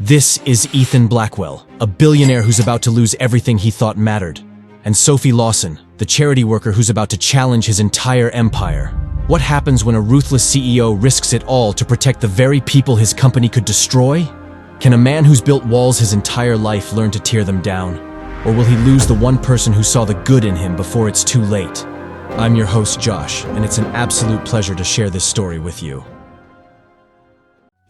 This is Ethan Blackwell, a billionaire who's about to lose everything he thought mattered. And Sophie Lawson, the charity worker who's about to challenge his entire empire. What happens when a ruthless CEO risks it all to protect the very people his company could destroy? Can a man who's built walls his entire life learn to tear them down? Or will he lose the one person who saw the good in him before it's too late? I'm your host, Josh, and it's an absolute pleasure to share this story with you.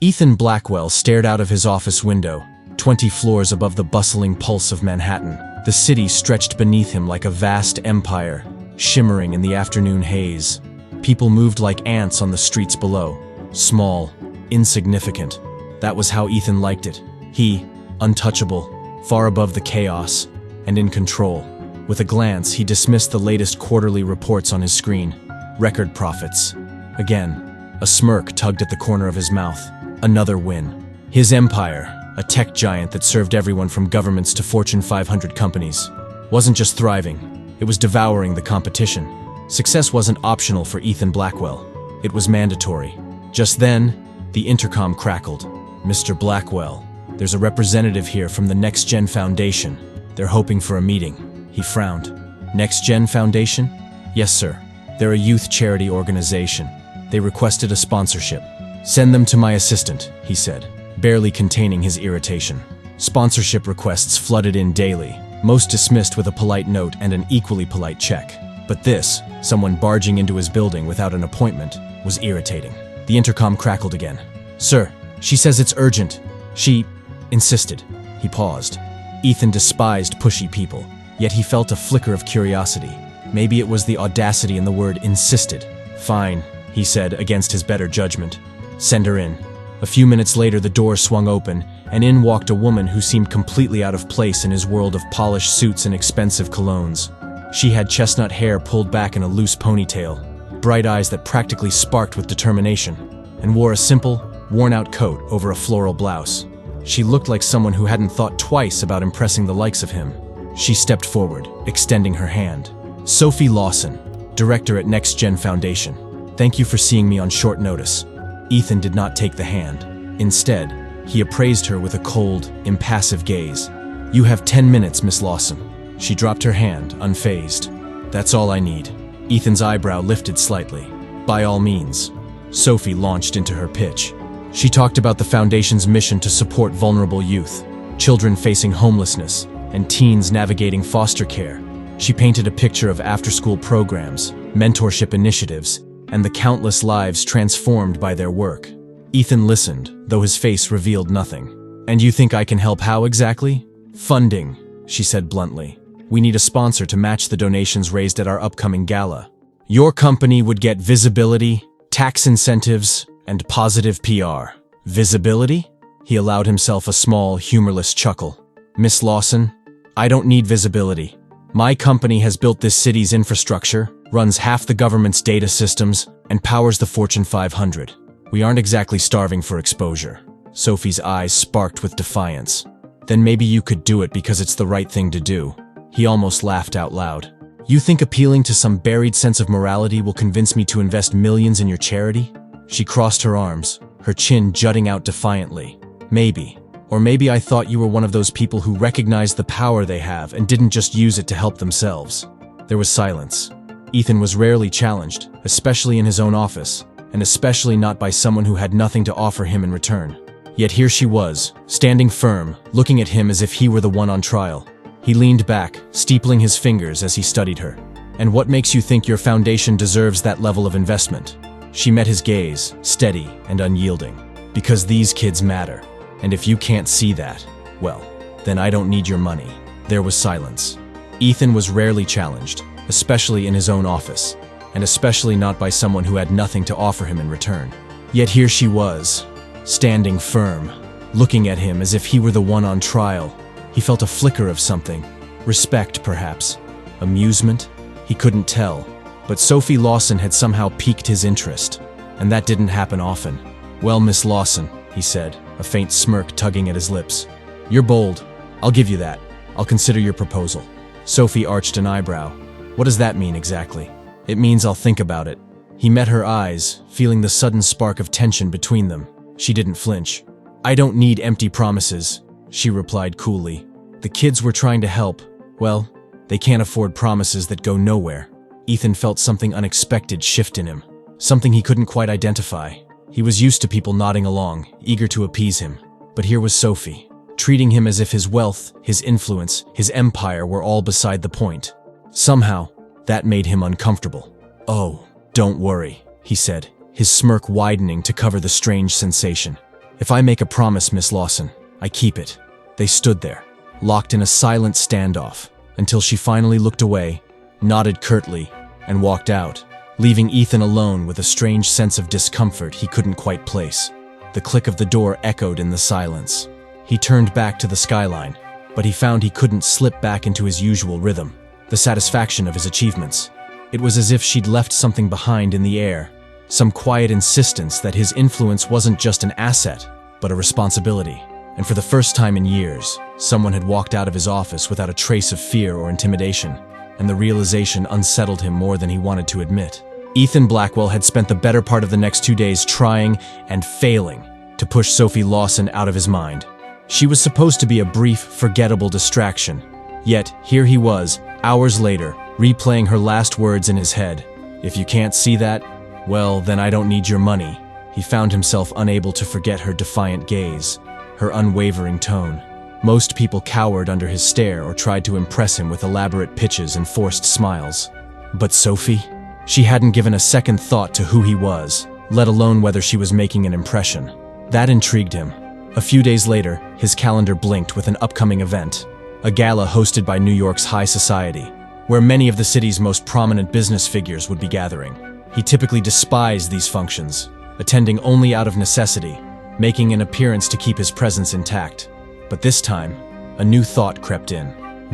Ethan Blackwell stared out of his office window, 20 floors above the bustling pulse of Manhattan. The city stretched beneath him like a vast empire, shimmering in the afternoon haze. People moved like ants on the streets below, small, insignificant. That was how Ethan liked it. He, untouchable, far above the chaos, and in control. With a glance, he dismissed the latest quarterly reports on his screen. Record profits. Again, a smirk tugged at the corner of his mouth. Another win. His empire, a tech giant that served everyone from governments to Fortune 500 companies, wasn't just thriving, it was devouring the competition. Success wasn't optional for Ethan Blackwell. It was mandatory. Just then, the intercom crackled. "Mr. Blackwell, there's a representative here from the Next Gen Foundation. They're hoping for a meeting." He frowned. "Next Gen Foundation?" "Yes, sir. They're a youth charity organization. They requested a sponsorship." "Send them to my assistant," he said, barely containing his irritation. Sponsorship requests flooded in daily, most dismissed with a polite note and an equally polite check. But this, someone barging into his building without an appointment, was irritating. The intercom crackled again. "Sir, she says it's urgent. She insisted." He paused. Ethan despised pushy people, yet he felt a flicker of curiosity. Maybe it was the audacity in the word insisted. "Fine," he said against his better judgment. "Send her in." A few minutes later, the door swung open, and in walked a woman who seemed completely out of place in his world of polished suits and expensive colognes. She had chestnut hair pulled back in a loose ponytail, bright eyes that practically sparked with determination, and wore a simple, worn-out coat over a floral blouse. She looked like someone who hadn't thought twice about impressing the likes of him. She stepped forward, extending her hand. "Sophie Lawson, director at Next Gen Foundation. Thank you for seeing me on short notice." Ethan did not take the hand. Instead, he appraised her with a cold, impassive gaze. "You have 10 minutes, Miss Lawson." She dropped her hand, unfazed. "That's all I need." Ethan's eyebrow lifted slightly. "By all means." Sophie launched into her pitch. She talked about the Foundation's mission to support vulnerable youth, children facing homelessness, and teens navigating foster care. She painted a picture of after-school programs, mentorship initiatives, and the countless lives transformed by their work. Ethan listened, though his face revealed nothing. "And you think I can help how exactly?" "Funding," she said bluntly. "We need a sponsor to match the donations raised at our upcoming gala. Your company would get visibility, tax incentives, and positive PR." "Visibility?" He allowed himself a small, humorless chuckle. "Miss Lawson, I don't need visibility. My company has built this city's infrastructure, runs half the government's data systems, and powers the Fortune 500. We aren't exactly starving for exposure." Sophie's eyes sparked with defiance. "Then maybe you could do it because it's the right thing to do." He almost laughed out loud. "You think appealing to some buried sense of morality will convince me to invest millions in your charity?" She crossed her arms, her chin jutting out defiantly. "Maybe. Or maybe I thought you were one of those people who recognize the power they have and didn't just use it to help themselves." There was silence. Ethan was rarely challenged, especially in his own office, and especially not by someone who had nothing to offer him in return. Yet here she was, standing firm, looking at him as if he were the one on trial. He leaned back, steepling his fingers as he studied her. "And what makes you think your foundation deserves that level of investment?" She met his gaze, steady and unyielding. "Because these kids matter. And if you can't see that, well, then I don't need your money." There was silence. Ethan was rarely challenged, especially in his own office, and especially not by someone who had nothing to offer him in return. Yet here she was, standing firm, looking at him as if he were the one on trial. He felt a flicker of something. Respect, perhaps. Amusement? He couldn't tell. But Sophie Lawson had somehow piqued his interest, and that didn't happen often. "Well, Miss Lawson," he said, a faint smirk tugging at his lips. "You're bold. I'll give you that. I'll consider your proposal." Sophie arched an eyebrow. "What does that mean exactly?" "It means I'll think about it." He met her eyes, feeling the sudden spark of tension between them. She didn't flinch. "I don't need empty promises," she replied coolly. "The kids were trying to help. Well, they can't afford promises that go nowhere." Ethan felt something unexpected shift in him, something he couldn't quite identify. He was used to people nodding along, eager to appease him. But here was Sophie, treating him as if his wealth, his influence, his empire were all beside the point. Somehow, that made him uncomfortable. "Oh, don't worry," he said, his smirk widening to cover the strange sensation. "If I make a promise, Miss Lawson, I keep it." They stood there, locked in a silent standoff, until she finally looked away, nodded curtly, and walked out, leaving Ethan alone with a strange sense of discomfort he couldn't quite place. The click of the door echoed in the silence. He turned back to the skyline, but he found he couldn't slip back into his usual rhythm, the satisfaction of his achievements. It was as if she'd left something behind in the air, some quiet insistence that his influence wasn't just an asset, but a responsibility. And for the first time in years, someone had walked out of his office without a trace of fear or intimidation, and the realization unsettled him more than he wanted to admit. Ethan Blackwell had spent the better part of the next 2 days trying and failing to push Sophie Lawson out of his mind. She was supposed to be a brief, forgettable distraction. Yet, here he was, hours later, replaying her last words in his head. "If you can't see that, well, then I don't need your money." He found himself unable to forget her defiant gaze, her unwavering tone. Most people cowered under his stare or tried to impress him with elaborate pitches and forced smiles. But Sophie? She hadn't given a second thought to who he was, let alone whether she was making an impression. That intrigued him. A few days later, his calendar blinked with an upcoming event, a gala hosted by New York's high society, where many of the city's most prominent business figures would be gathering. He typically despised these functions, attending only out of necessity, making an appearance to keep his presence intact. But this time, a new thought crept in.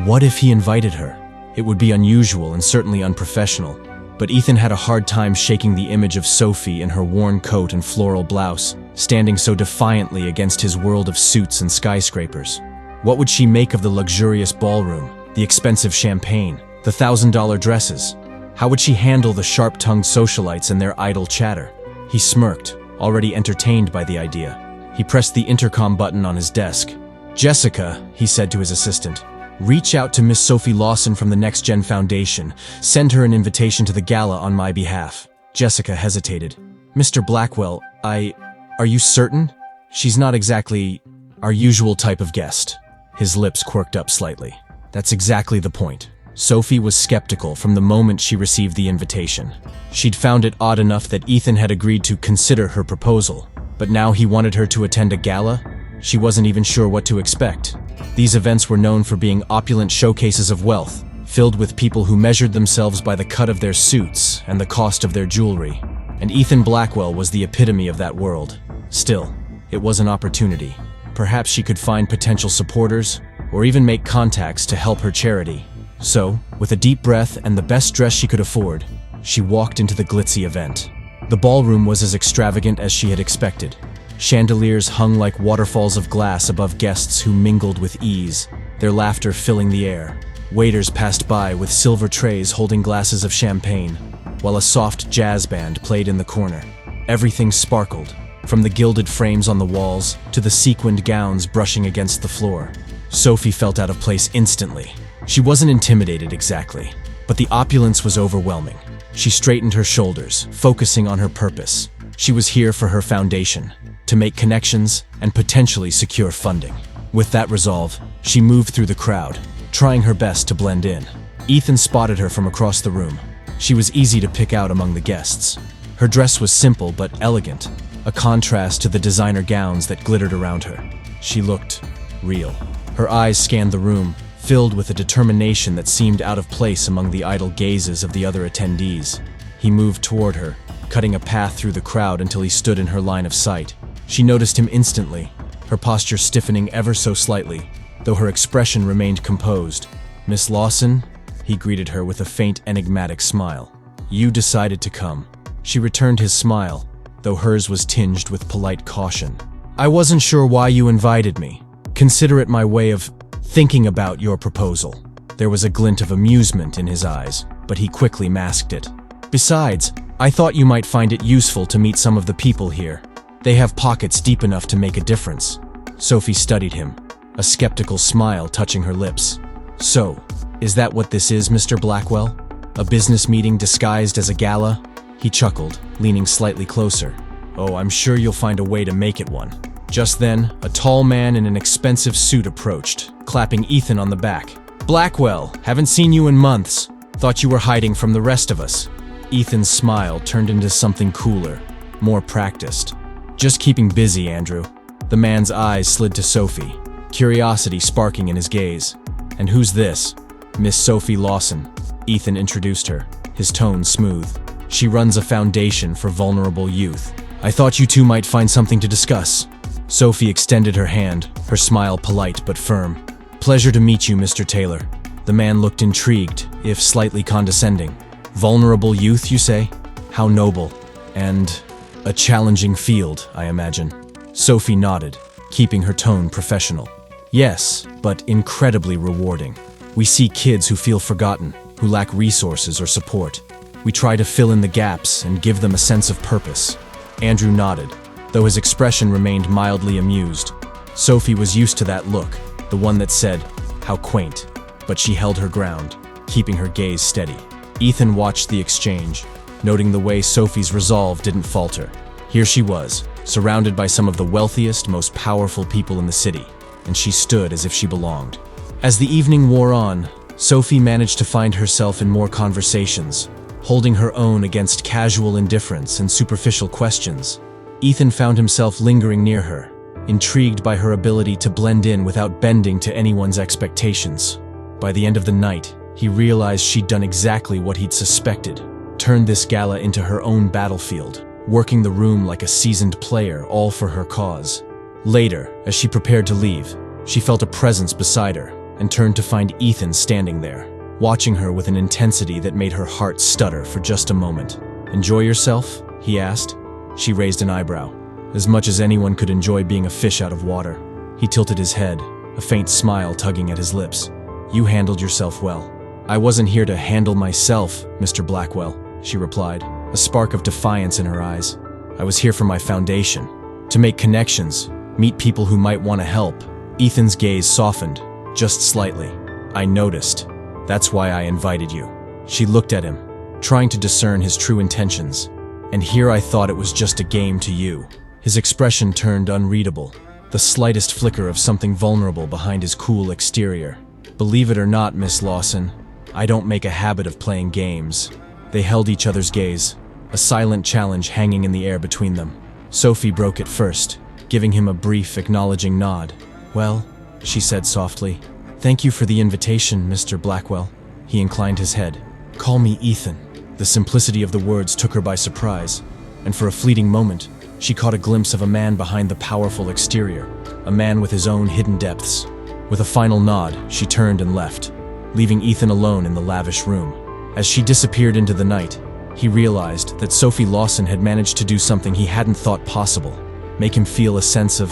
What if he invited her? It would be unusual and certainly unprofessional, but Ethan had a hard time shaking the image of Sophie in her worn coat and floral blouse, standing so defiantly against his world of suits and skyscrapers. What would she make of the luxurious ballroom, the expensive champagne, the $1,000 dresses? How would she handle the sharp-tongued socialites and their idle chatter? He smirked, already entertained by the idea. He pressed the intercom button on his desk. "Jessica," he said to his assistant, "reach out to Miss Sophie Lawson from the Next Gen Foundation. Send her an invitation to the gala on my behalf." Jessica hesitated. "Mr. Blackwell, are you certain? She's not exactly our usual type of guest." His lips quirked up slightly. That's exactly the point. Sophie was skeptical from the moment she received the invitation. She'd found it odd enough that Ethan had agreed to consider her proposal, but now he wanted her to attend a gala? She wasn't even sure what to expect. These events were known for being opulent showcases of wealth, filled with people who measured themselves by the cut of their suits and the cost of their jewelry. And Ethan Blackwell was the epitome of that world. Still, it was an opportunity. Perhaps she could find potential supporters, or even make contacts to help her charity. So, with a deep breath and the best dress she could afford, she walked into the glitzy event. The ballroom was as extravagant as she had expected. Chandeliers hung like waterfalls of glass above guests who mingled with ease, their laughter filling the air. Waiters passed by with silver trays holding glasses of champagne, while a soft jazz band played in the corner. Everything sparkled, from the gilded frames on the walls to the sequined gowns brushing against the floor. Sophie felt out of place instantly. She wasn't intimidated exactly, but the opulence was overwhelming. She straightened her shoulders, focusing on her purpose. She was here for her foundation, to make connections and potentially secure funding. With that resolve, she moved through the crowd, trying her best to blend in. Ethan spotted her from across the room. She was easy to pick out among the guests. Her dress was simple but elegant, a contrast to the designer gowns that glittered around her. She looked real. Her eyes scanned the room, filled with a determination that seemed out of place among the idle gazes of the other attendees. He moved toward her, cutting a path through the crowd until he stood in her line of sight. She noticed him instantly, her posture stiffening ever so slightly, though her expression remained composed. "Miss Lawson?" He greeted her with a faint, enigmatic smile. "You decided to come." She returned his smile, though hers was tinged with polite caution. "I wasn't sure why you invited me. Consider it my way of thinking about your proposal." There was a glint of amusement in his eyes, but he quickly masked it. "Besides, I thought you might find it useful to meet some of the people here. They have pockets deep enough to make a difference. Sophie studied him, a skeptical smile touching her lips. So, is that what this is, Mr. Blackwell? A business meeting disguised as a gala? He chuckled, leaning slightly closer. Oh, I'm sure you'll find a way to make it one. Just then, a tall man in an expensive suit approached, clapping Ethan on the back. Blackwell, haven't seen you in months. Thought you were hiding from the rest of us. Ethan's smile turned into something cooler, more practiced. Just keeping busy, Andrew. The man's eyes slid to Sophie, curiosity sparking in his gaze. And who's this? Miss Sophie Lawson. Ethan introduced her, his tone smooth. She runs a foundation for vulnerable youth. I thought you two might find something to discuss. Sophie extended her hand, her smile polite but firm. Pleasure to meet you, Mr. Taylor. The man looked intrigued, if slightly condescending. Vulnerable youth, you say? How noble. And a challenging field, I imagine. Sophie nodded, keeping her tone professional. Yes, but incredibly rewarding. We see kids who feel forgotten, who lack resources or support. We try to fill in the gaps and give them a sense of purpose. Andrew nodded, though his expression remained mildly amused. Sophie was used to that look, the one that said, how quaint. But she held her ground, keeping her gaze steady. Ethan watched the exchange, noting the way Sophie's resolve didn't falter. Here she was, surrounded by some of the wealthiest, most powerful people in the city, and she stood as if she belonged. As the evening wore on, Sophie managed to find herself in more conversations, holding her own against casual indifference and superficial questions. Ethan found himself lingering near her, intrigued by her ability to blend in without bending to anyone's expectations. By the end of the night, he realized she'd done exactly what he'd suspected, turned this gala into her own battlefield, working the room like a seasoned player, all for her cause. Later, as she prepared to leave, she felt a presence beside her and turned to find Ethan standing there, watching her with an intensity that made her heart stutter for just a moment. Enjoy yourself? He asked. She raised an eyebrow. As much as anyone could enjoy being a fish out of water. He tilted his head, a faint smile tugging at his lips. You handled yourself well. I wasn't here to handle myself, Mr. Blackwell, she replied, a spark of defiance in her eyes. I was here for my foundation, to make connections, meet people who might want to help. Ethan's gaze softened, just slightly. I noticed. That's why I invited you. She looked at him, trying to discern his true intentions. And here I thought it was just a game to you. His expression turned unreadable, the slightest flicker of something vulnerable behind his cool exterior. Believe it or not, Miss Lawson, I don't make a habit of playing games. They held each other's gaze, a silent challenge hanging in the air between them. Sophie broke it first, giving him a brief, acknowledging nod. Well, she said softly, thank you for the invitation, Mr. Blackwell. He inclined his head. Call me Ethan. The simplicity of the words took her by surprise, and for a fleeting moment, she caught a glimpse of a man behind the powerful exterior, a man with his own hidden depths. With a final nod, she turned and left, leaving Ethan alone in the lavish room. As she disappeared into the night, he realized that Sophie Lawson had managed to do something he hadn't thought possible, make him feel a sense of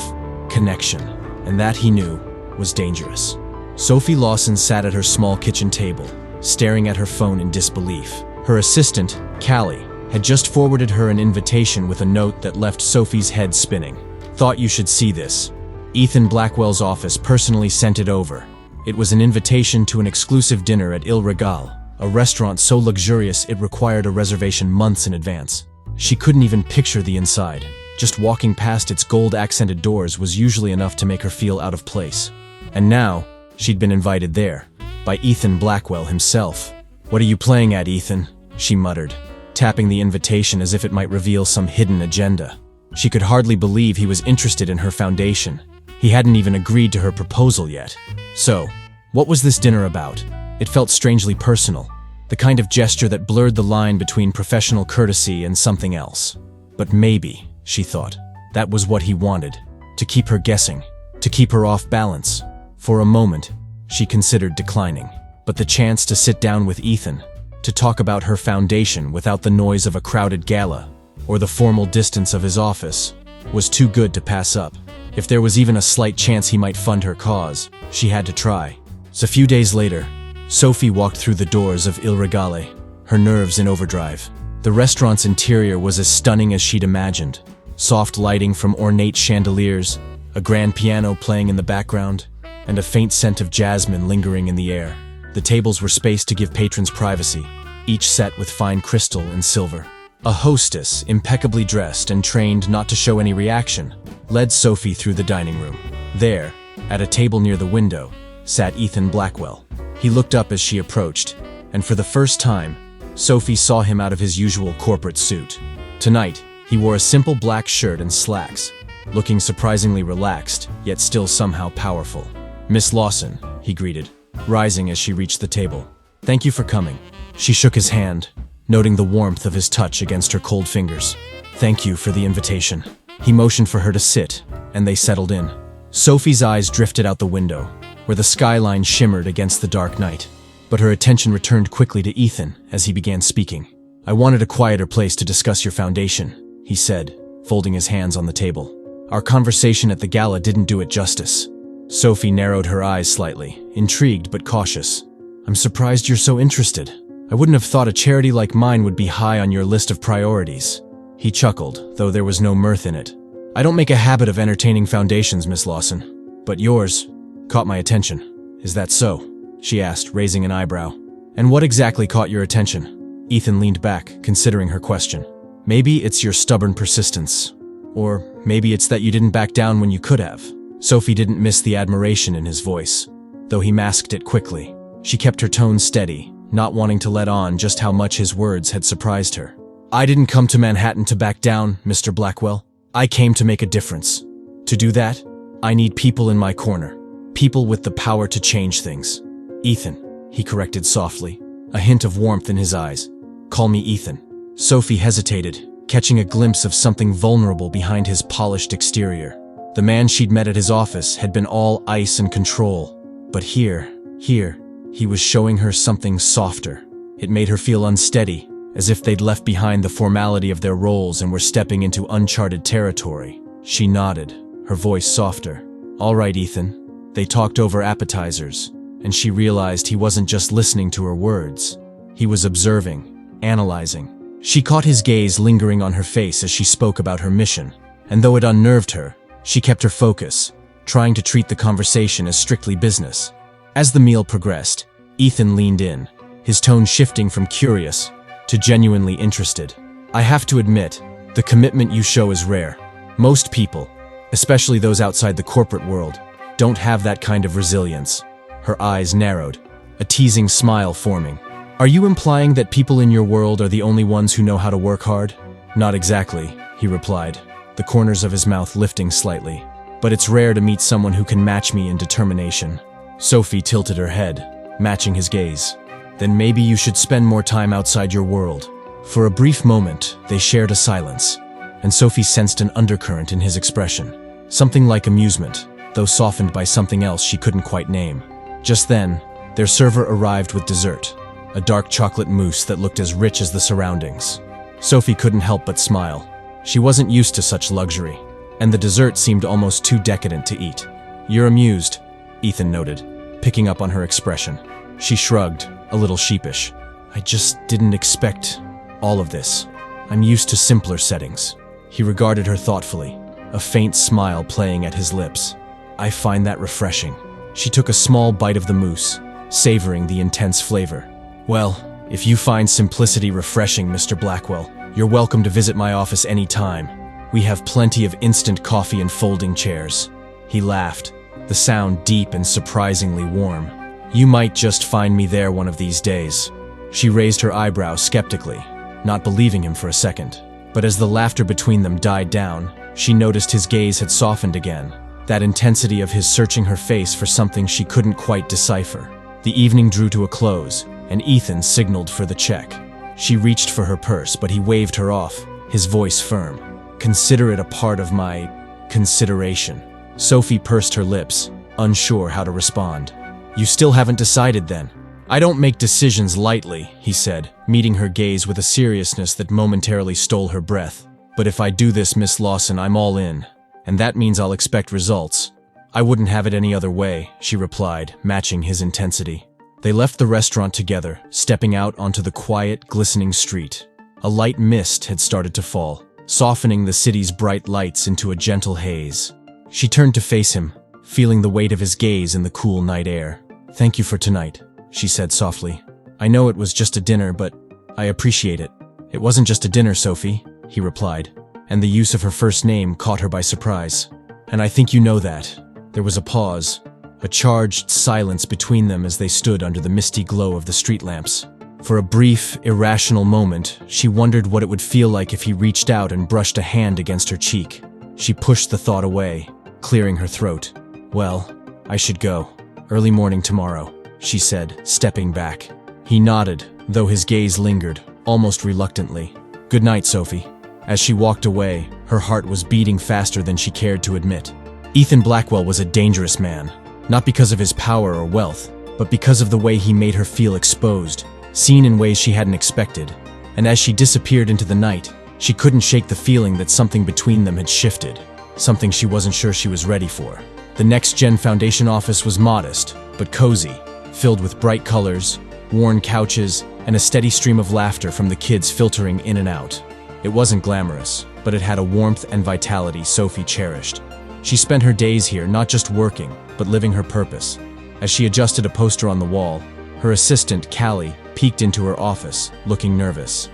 connection, and that, he knew, was dangerous. Sophie Lawson sat at her small kitchen table, staring at her phone in disbelief. Her assistant, Callie, had just forwarded her an invitation with a note that left Sophie's head spinning. Thought you should see this. Ethan Blackwell's office personally sent it over. It was an invitation to an exclusive dinner at Il Regal, a restaurant so luxurious it required a reservation months in advance. She couldn't even picture the inside. Just walking past its gold-accented doors was usually enough to make her feel out of place. And now, she'd been invited there, by Ethan Blackwell himself. What are you playing at, Ethan? She muttered, tapping the invitation as if it might reveal some hidden agenda. She could hardly believe he was interested in her foundation. He hadn't even agreed to her proposal yet. So, what was this dinner about? It felt strangely personal, the kind of gesture that blurred the line between professional courtesy and something else. But maybe, she thought, that was what he wanted, to keep her guessing, to keep her off balance. For a moment, she considered declining, but the chance to sit down with Ethan, to talk about her foundation without the noise of a crowded gala, or the formal distance of his office, was too good to pass up. If there was even a slight chance he might fund her cause, she had to try. So a few days later, Sophie walked through the doors of Il Regale, her nerves in overdrive. The restaurant's interior was as stunning as she'd imagined. soft lighting from ornate chandeliers, a grand piano playing in the background, and a faint scent of jasmine lingering in the air. The tables were spaced to give patrons privacy, each set with fine crystal and silver. A hostess, impeccably dressed and trained not to show any reaction, led Sophie through the dining room. There, at a table near the window, sat Ethan Blackwell. He looked up as she approached, and for the first time, Sophie saw him out of his usual corporate suit. Tonight, he wore a simple black shirt and slacks, looking surprisingly relaxed, yet still somehow powerful. "Miss Lawson," he greeted, rising as she reached the table. "Thank you for coming." She shook his hand, noting the warmth of his touch against her cold fingers. "Thank you for the invitation." He motioned for her to sit, and they settled in. Sophie's eyes drifted out the window, where the skyline shimmered against the dark night. But her attention returned quickly to Ethan as he began speaking. "I wanted a quieter place to discuss your foundation," he said, folding his hands on the table. "Our conversation at the gala didn't do it justice." Sophie narrowed her eyes slightly, intrigued but cautious. "I'm surprised you're so interested. I wouldn't have thought a charity like mine would be high on your list of priorities." He chuckled, though there was no mirth in it. "I don't make a habit of entertaining foundations, Miss Lawson, but yours caught my attention." "Is that so?" she asked, raising an eyebrow. "And what exactly caught your attention?" Ethan leaned back, considering her question. "Maybe it's your stubborn persistence. Or maybe it's that you didn't back down when you could have." Sophie didn't miss the admiration in his voice, though he masked it quickly. She kept her tone steady, not wanting to let on just how much his words had surprised her. "I didn't come to Manhattan to back down, Mr. Blackwell. I came to make a difference. To do that, I need people in my corner. People with the power to change things." "Ethan," he corrected softly, a hint of warmth in his eyes. "Call me Ethan." Sophie hesitated, catching a glimpse of something vulnerable behind his polished exterior. The man she'd met at his office had been all ice and control, but here, he was showing her something softer. It made her feel unsteady, as if they'd left behind the formality of their roles and were stepping into uncharted territory. She nodded, her voice softer. "All right, Ethan." They talked over appetizers, and she realized he wasn't just listening to her words. He was observing, analyzing. She caught his gaze lingering on her face as she spoke about her mission, and though it unnerved her, she kept her focus, trying to treat the conversation as strictly business. As the meal progressed, Ethan leaned in, his tone shifting from curious to genuinely interested. "I have to admit, the commitment you show is rare. Most people, especially those outside the corporate world, don't have that kind of resilience." Her eyes narrowed, a teasing smile forming. "Are you implying that people in your world are the only ones who know how to work hard?" "Not exactly," he replied, the corners of his mouth lifting slightly. "But it's rare to meet someone who can match me in determination." Sophie tilted her head, matching his gaze. "Then maybe you should spend more time outside your world." For a brief moment, they shared a silence, and Sophie sensed an undercurrent in his expression. Something like amusement, though softened by something else she couldn't quite name. Just then, their server arrived with dessert, a dark chocolate mousse that looked as rich as the surroundings. Sophie couldn't help but smile. She wasn't used to such luxury, and the dessert seemed almost too decadent to eat. "You're amused," Ethan noted, picking up on her expression. She shrugged, a little sheepish. "I just didn't expect all of this. I'm used to simpler settings." He regarded her thoughtfully, a faint smile playing at his lips. "I find that refreshing." She took a small bite of the mousse, savoring the intense flavor. "Well, if you find simplicity refreshing, Mr. Blackwell, you're welcome to visit my office any time. We have plenty of instant coffee and folding chairs." He laughed, the sound deep and surprisingly warm. "You might just find me there one of these days." She raised her eyebrows skeptically, not believing him for a second. But as the laughter between them died down, she noticed his gaze had softened again, that intensity of his searching her face for something she couldn't quite decipher. The evening drew to a close, and Ethan signaled for the check. She reached for her purse, but he waved her off, his voice firm. "Consider it a part of my consideration." Sophie pursed her lips, unsure how to respond. "You still haven't decided then?" "I don't make decisions lightly," he said, meeting her gaze with a seriousness that momentarily stole her breath. "But if I do this, Miss Lawson, I'm all in. And that means I'll expect results." "I wouldn't have it any other way," she replied, matching his intensity. They left the restaurant together, stepping out onto the quiet, glistening street. A light mist had started to fall, softening the city's bright lights into a gentle haze. She turned to face him, feeling the weight of his gaze in the cool night air. "Thank you for tonight," she said softly. "I know it was just a dinner, but I appreciate it." "It wasn't just a dinner, Sophie," he replied, and the use of her first name caught her by surprise. "And I think you know that." There was a pause, a charged silence between them as they stood under the misty glow of the street lamps. For a brief, irrational moment, she wondered what it would feel like if he reached out and brushed a hand against her cheek. She pushed the thought away, clearing her throat. "Well, I should go. Early morning tomorrow," she said, stepping back. He nodded, though his gaze lingered, almost reluctantly. "Good night, Sophie." As she walked away, her heart was beating faster than she cared to admit. Ethan Blackwell was a dangerous man, not because of his power or wealth, but because of the way he made her feel exposed, seen in ways she hadn't expected. And as she disappeared into the night, she couldn't shake the feeling that something between them had shifted, something she wasn't sure she was ready for. The Next Gen Foundation office was modest, but cozy, filled with bright colors, worn couches, and a steady stream of laughter from the kids filtering in and out. It wasn't glamorous, but it had a warmth and vitality Sophie cherished. She spent her days here not just working, but living her purpose. As she adjusted a poster on the wall, her assistant, Callie, peeked into her office, looking nervous.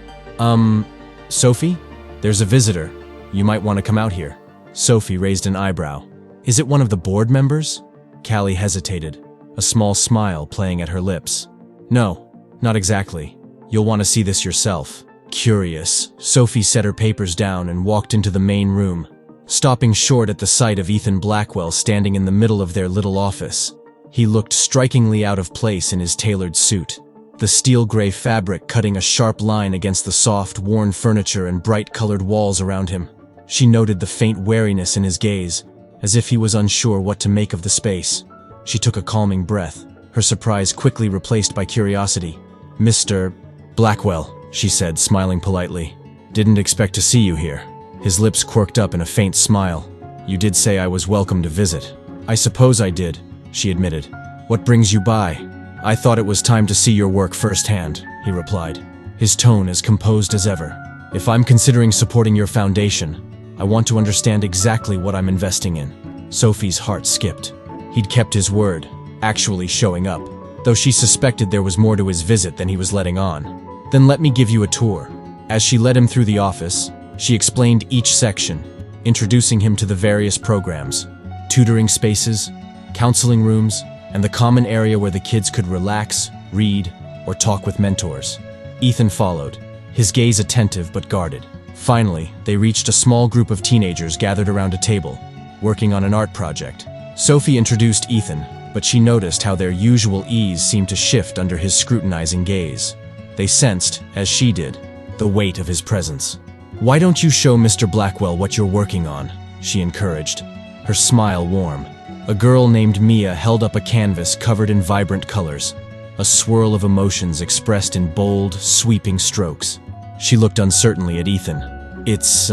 Sophie? There's a visitor. You might want to come out here." Sophie raised an eyebrow. "Is it one of the board members?" Callie hesitated, a small smile playing at her lips. "No, not exactly. You'll want to see this yourself." Curious, Sophie set her papers down and walked into the main room, stopping short at the sight of Ethan Blackwell standing in the middle of their little office. He looked strikingly out of place in his tailored suit, the steel gray fabric cutting a sharp line against the soft, worn furniture and bright-colored walls around him. She noted the faint wariness in his gaze, as if he was unsure what to make of the space. She took a calming breath, her surprise quickly replaced by curiosity. "Mr. Blackwell," she said, smiling politely. "Didn't expect to see you here." His lips quirked up in a faint smile. "You did say I was welcome to visit." "I suppose I did," she admitted. "What brings you by?" "I thought it was time to see your work firsthand," he replied, his tone as composed as ever. "If I'm considering supporting your foundation, I want to understand exactly what I'm investing in." Sophie's heart skipped. He'd kept his word, actually showing up, though she suspected there was more to his visit than he was letting on. "Then let me give you a tour." As she led him through the office, she explained each section, introducing him to the various programs, tutoring spaces, counseling rooms, and the common area where the kids could relax, read, or talk with mentors. Ethan followed, his gaze attentive but guarded. Finally, they reached a small group of teenagers gathered around a table, working on an art project. Sophie introduced Ethan, but she noticed how their usual ease seemed to shift under his scrutinizing gaze. They sensed, as she did, the weight of his presence. "Why don't you show Mr. Blackwell what you're working on?" she encouraged, her smile warm. A girl named Mia held up a canvas covered in vibrant colors, a swirl of emotions expressed in bold, sweeping strokes. She looked uncertainly at Ethan. "It's,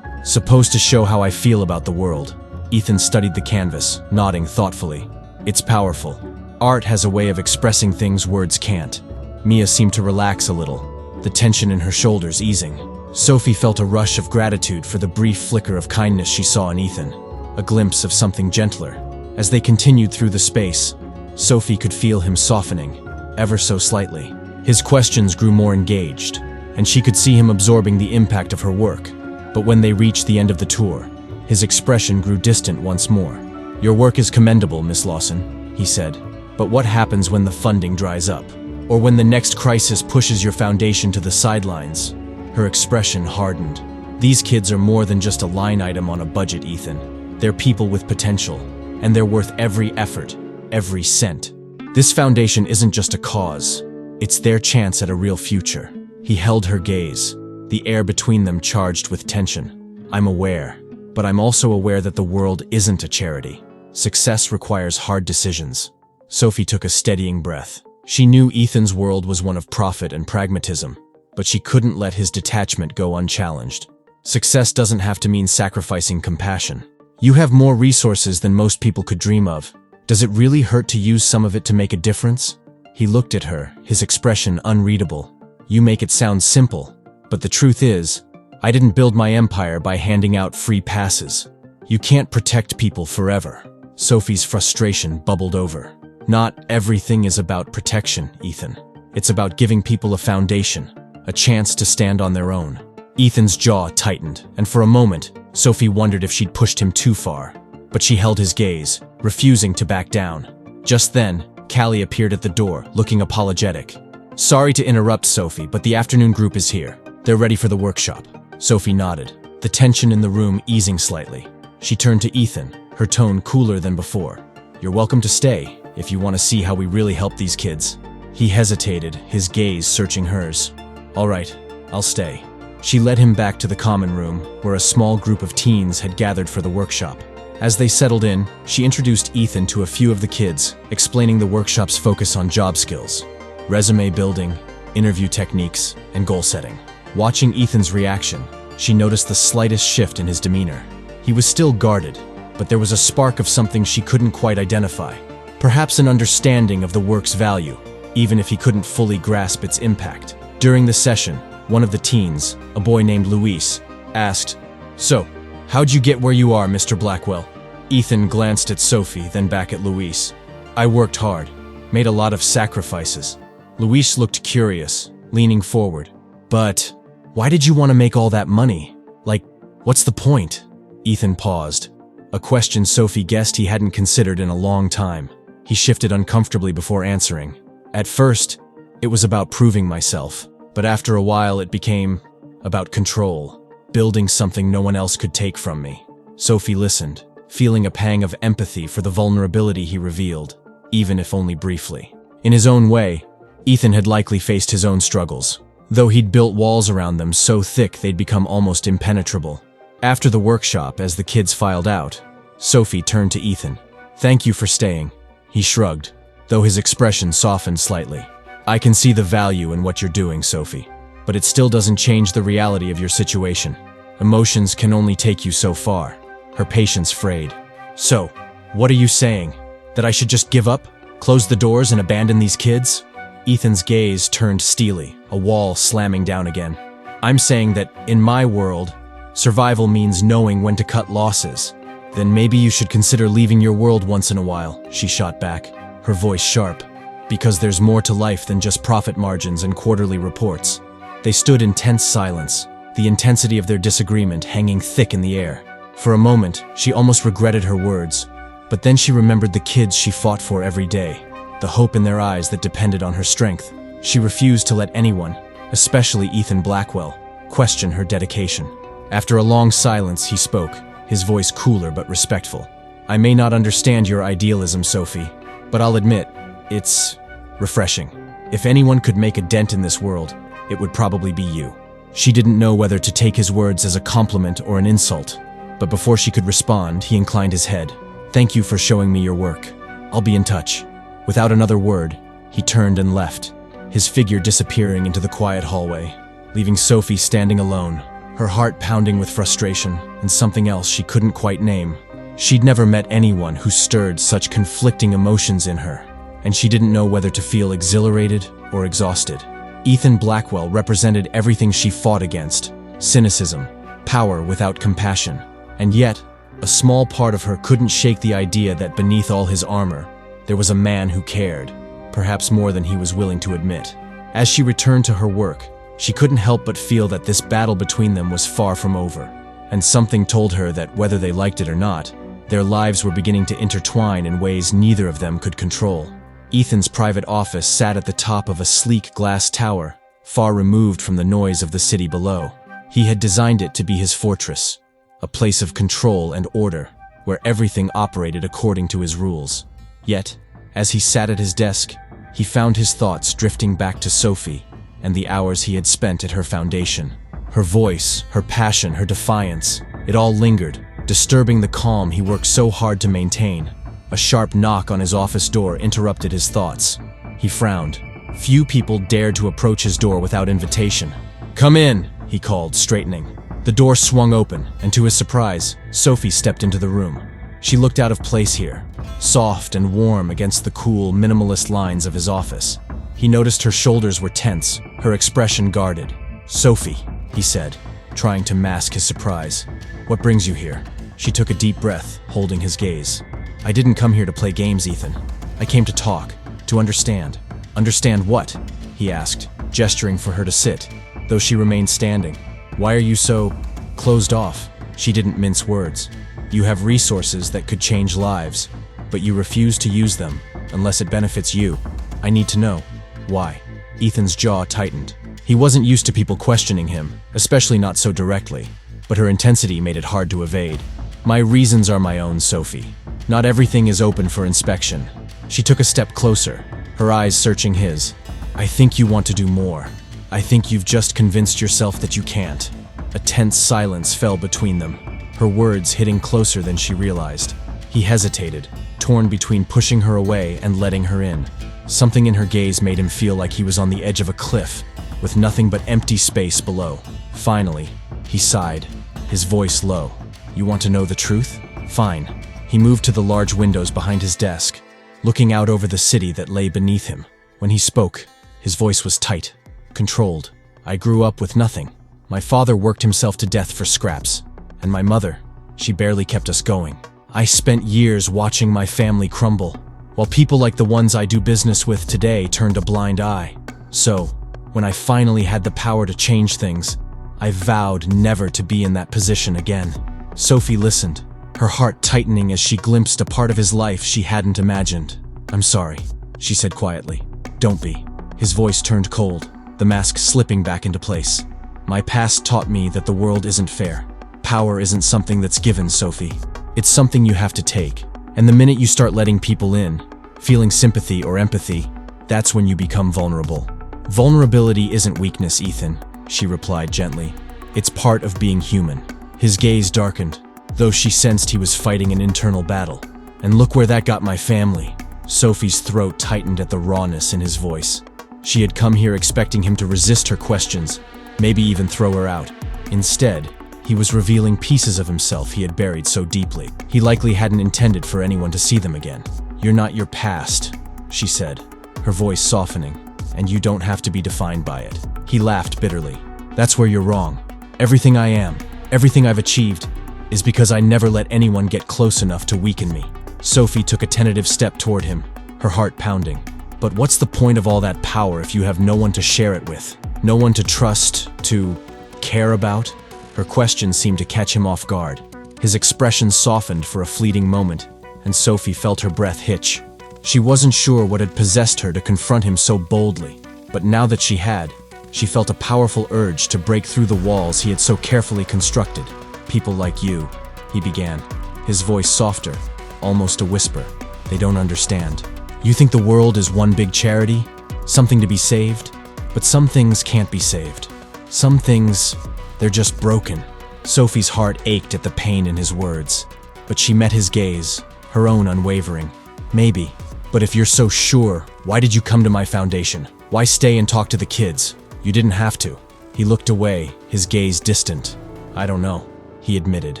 supposed to show how I feel about the world." Ethan studied the canvas, nodding thoughtfully. "It's powerful. Art has a way of expressing things words can't." Mia seemed to relax a little, the tension in her shoulders easing. Sophie felt a rush of gratitude for the brief flicker of kindness she saw in Ethan, a glimpse of something gentler. As they continued through the space, Sophie could feel him softening, ever so slightly. His questions grew more engaged, and she could see him absorbing the impact of her work. But when they reached the end of the tour, his expression grew distant once more. "Your work is commendable, Miss Lawson," he said. "But what happens when the funding dries up? Or when the next crisis pushes your foundation to the sidelines?" Her expression hardened. "These kids are more than just a line item on a budget, Ethan. They're people with potential, and they're worth every effort, every cent. This foundation isn't just a cause, it's their chance at a real future." He held her gaze, the air between them charged with tension. "I'm aware, but I'm also aware that the world isn't a charity. Success requires hard decisions." Sophie took a steadying breath. She knew Ethan's world was one of profit and pragmatism, but she couldn't let his detachment go unchallenged. Success doesn't have to mean sacrificing compassion. You have more resources than most people could dream of. Does it really hurt to use some of it to make a difference? He looked at her, his expression unreadable. "You make it sound simple, but the truth is, I didn't build my empire by handing out free passes. You can't protect people forever. Sophie's frustration bubbled over. Not everything is about protection, Ethan. It's about giving people a foundation, a chance to stand on their own. Ethan's jaw tightened, and for a moment, Sophie wondered if she'd pushed him too far. But she held his gaze, refusing to back down. Just then, Callie appeared at the door, looking apologetic. Sorry to interrupt, Sophie, but the afternoon group is here. They're ready for the workshop. Sophie nodded, the tension in the room easing slightly. She turned to Ethan, her tone cooler than before. You're welcome to stay, if you want to see how we really help these kids. He hesitated, his gaze searching hers. All right, I'll stay. She led him back to the common room, where a small group of teens had gathered for the workshop. As they settled in, she introduced Ethan to a few of the kids, explaining the workshop's focus on job skills, resume building, interview techniques, and goal setting. Watching Ethan's reaction, she noticed the slightest shift in his demeanor. He was still guarded, but there was a spark of something she couldn't quite identify. Perhaps an understanding of the work's value, even if he couldn't fully grasp its impact. During the session, one of the teens, a boy named Luis, asked, "So, how'd you get where you are, Mr. Blackwell?" Ethan glanced at Sophie, then back at Luis. "I worked hard, made a lot of sacrifices." Luis looked curious, leaning forward. "But why did you want to make all that money? Like, what's the point?" Ethan paused, a question Sophie guessed he hadn't considered in a long time. He shifted uncomfortably before answering. "At first, it was about proving myself, but after a while it became about control, building something no one else could take from me." Sophie listened, feeling a pang of empathy for the vulnerability he revealed, even if only briefly. In his own way, Ethan had likely faced his own struggles, though he'd built walls around them so thick they'd become almost impenetrable. After the workshop, as the kids filed out, Sophie turned to Ethan. "Thank you for staying." He shrugged, though his expression softened slightly. "I can see the value in what you're doing, Sophie, but it still doesn't change the reality of your situation. Emotions can only take you so far." Her patience frayed. "So, what are you saying? That I should just give up? Close the doors and abandon these kids?" Ethan's gaze turned steely, a wall slamming down again. "I'm saying that, in my world, survival means knowing when to cut losses. Then maybe you should consider leaving your world once in a while," she shot back, her voice sharp. "Because there's more to life than just profit margins and quarterly reports." They stood in tense silence, the intensity of their disagreement hanging thick in the air. For a moment, she almost regretted her words, but then she remembered the kids she fought for every day, the hope in their eyes that depended on her strength. She refused to let anyone, especially Ethan Blackwell, question her dedication. After a long silence, he spoke, his voice cooler but respectful. "I may not understand your idealism, Sophie, but I'll admit, it's refreshing. If anyone could make a dent in this world, it would probably be you." She didn't know whether to take his words as a compliment or an insult, but before she could respond, he inclined his head. "Thank you for showing me your work. I'll be in touch." Without another word, he turned and left, his figure disappearing into the quiet hallway, leaving Sophie standing alone, her heart pounding with frustration and something else she couldn't quite name. She'd never met anyone who stirred such conflicting emotions in her, and she didn't know whether to feel exhilarated or exhausted. Ethan Blackwell represented everything she fought against: cynicism, power without compassion. And yet, a small part of her couldn't shake the idea that beneath all his armor, there was a man who cared, perhaps more than he was willing to admit. As she returned to her work, she couldn't help but feel that this battle between them was far from over, and something told her that whether they liked it or not, their lives were beginning to intertwine in ways neither of them could control. Ethan's private office sat at the top of a sleek glass tower, far removed from the noise of the city below. He had designed it to be his fortress, a place of control and order, where everything operated according to his rules. Yet, as he sat at his desk, he found his thoughts drifting back to Sophie and the hours he had spent at her foundation. Her voice, her passion, her defiance, it all lingered, disturbing the calm he worked so hard to maintain. A sharp knock on his office door interrupted his thoughts. He frowned. Few people dared to approach his door without invitation. "Come in," he called, straightening. The door swung open, and to his surprise, Sophie stepped into the room. She looked out of place here, soft and warm against the cool, minimalist lines of his office. He noticed her shoulders were tense, her expression guarded. "Sophie," he said, trying to mask his surprise. "What brings you here?" She took a deep breath, holding his gaze. "I didn't come here to play games, Ethan. I came to talk, to understand." "Understand what?" he asked, gesturing for her to sit, though she remained standing. "Why are you so closed off?" She didn't mince words. "You have resources that could change lives, but you refuse to use them unless it benefits you. I need to know. Why?" Ethan's jaw tightened. He wasn't used to people questioning him, especially not so directly, but her intensity made it hard to evade. "My reasons are my own, Sophie. Not everything is open for inspection." She took a step closer, her eyes searching his. "I think you want to do more. I think you've just convinced yourself that you can't." A tense silence fell between them, her words hitting closer than she realized. He hesitated, torn between pushing her away and letting her in. Something in her gaze made him feel like he was on the edge of a cliff, with nothing but empty space below. Finally, he sighed, his voice low. "You want to know the truth? Fine." He moved to the large windows behind his desk, looking out over the city that lay beneath him. When he spoke, his voice was tight, controlled. "I grew up with nothing. My father worked himself to death for scraps, and my mother, she barely kept us going. I spent years watching my family crumble, while people like the ones I do business with today turned a blind eye. So, when I finally had the power to change things, I vowed never to be in that position again." Sophie listened, her heart tightening as she glimpsed a part of his life she hadn't imagined. "I'm sorry," she said quietly. "Don't be." His voice turned cold, the mask slipping back into place. "My past taught me that the world isn't fair. Power isn't something that's given, Sophie. It's something you have to take. And the minute you start letting people in, feeling sympathy or empathy, that's when you become vulnerable." "Vulnerability isn't weakness, Ethan," she replied gently. "It's part of being human." His gaze darkened, though she sensed he was fighting an internal battle. "And look where that got my family." Sophie's throat tightened at the rawness in his voice. She had come here expecting him to resist her questions, maybe even throw her out. Instead, he was revealing pieces of himself he had buried so deeply. He likely hadn't intended for anyone to see them again. "You're not your past," she said, her voice softening, "and you don't have to be defined by it." He laughed bitterly. "That's where you're wrong. Everything I am, everything I've achieved, is because I never let anyone get close enough to weaken me." Sophie took a tentative step toward him, her heart pounding. "But what's the point of all that power if you have no one to share it with? No one to trust, to care about?" Her question seemed to catch him off guard. His expression softened for a fleeting moment, and Sophie felt her breath hitch. She wasn't sure what had possessed her to confront him so boldly, but now that she had, she felt a powerful urge to break through the walls he had so carefully constructed. "People like you," he began, his voice softer, almost a whisper. "They don't understand. You think the world is one big charity, something to be saved? But some things can't be saved. Some things, they're just broken." Sophie's heart ached at the pain in his words, but she met his gaze, her own unwavering. "Maybe, but if you're so sure, why did you come to my foundation? Why stay and talk to the kids? You didn't have to." He looked away, his gaze distant. "I don't know," he admitted,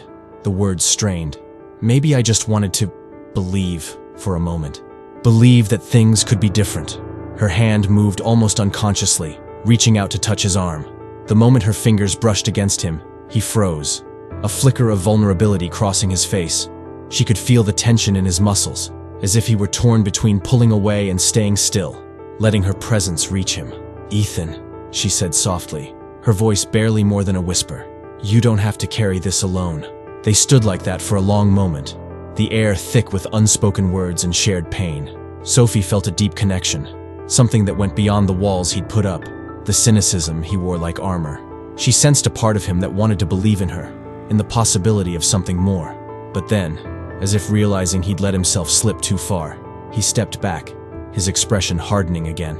the words strained. "Maybe I just wanted to believe for a moment. Believe that things could be different." Her hand moved almost unconsciously, reaching out to touch his arm. The moment her fingers brushed against him, he froze, a flicker of vulnerability crossing his face. She could feel the tension in his muscles, as if he were torn between pulling away and staying still, letting her presence reach him. "Ethan," she said softly, her voice barely more than a whisper. "You don't have to carry this alone." They stood like that for a long moment, the air thick with unspoken words and shared pain. Sophie felt a deep connection, something that went beyond the walls he'd put up, the cynicism he wore like armor. She sensed a part of him that wanted to believe in her, in the possibility of something more. But then, as if realizing he'd let himself slip too far, he stepped back, his expression hardening again.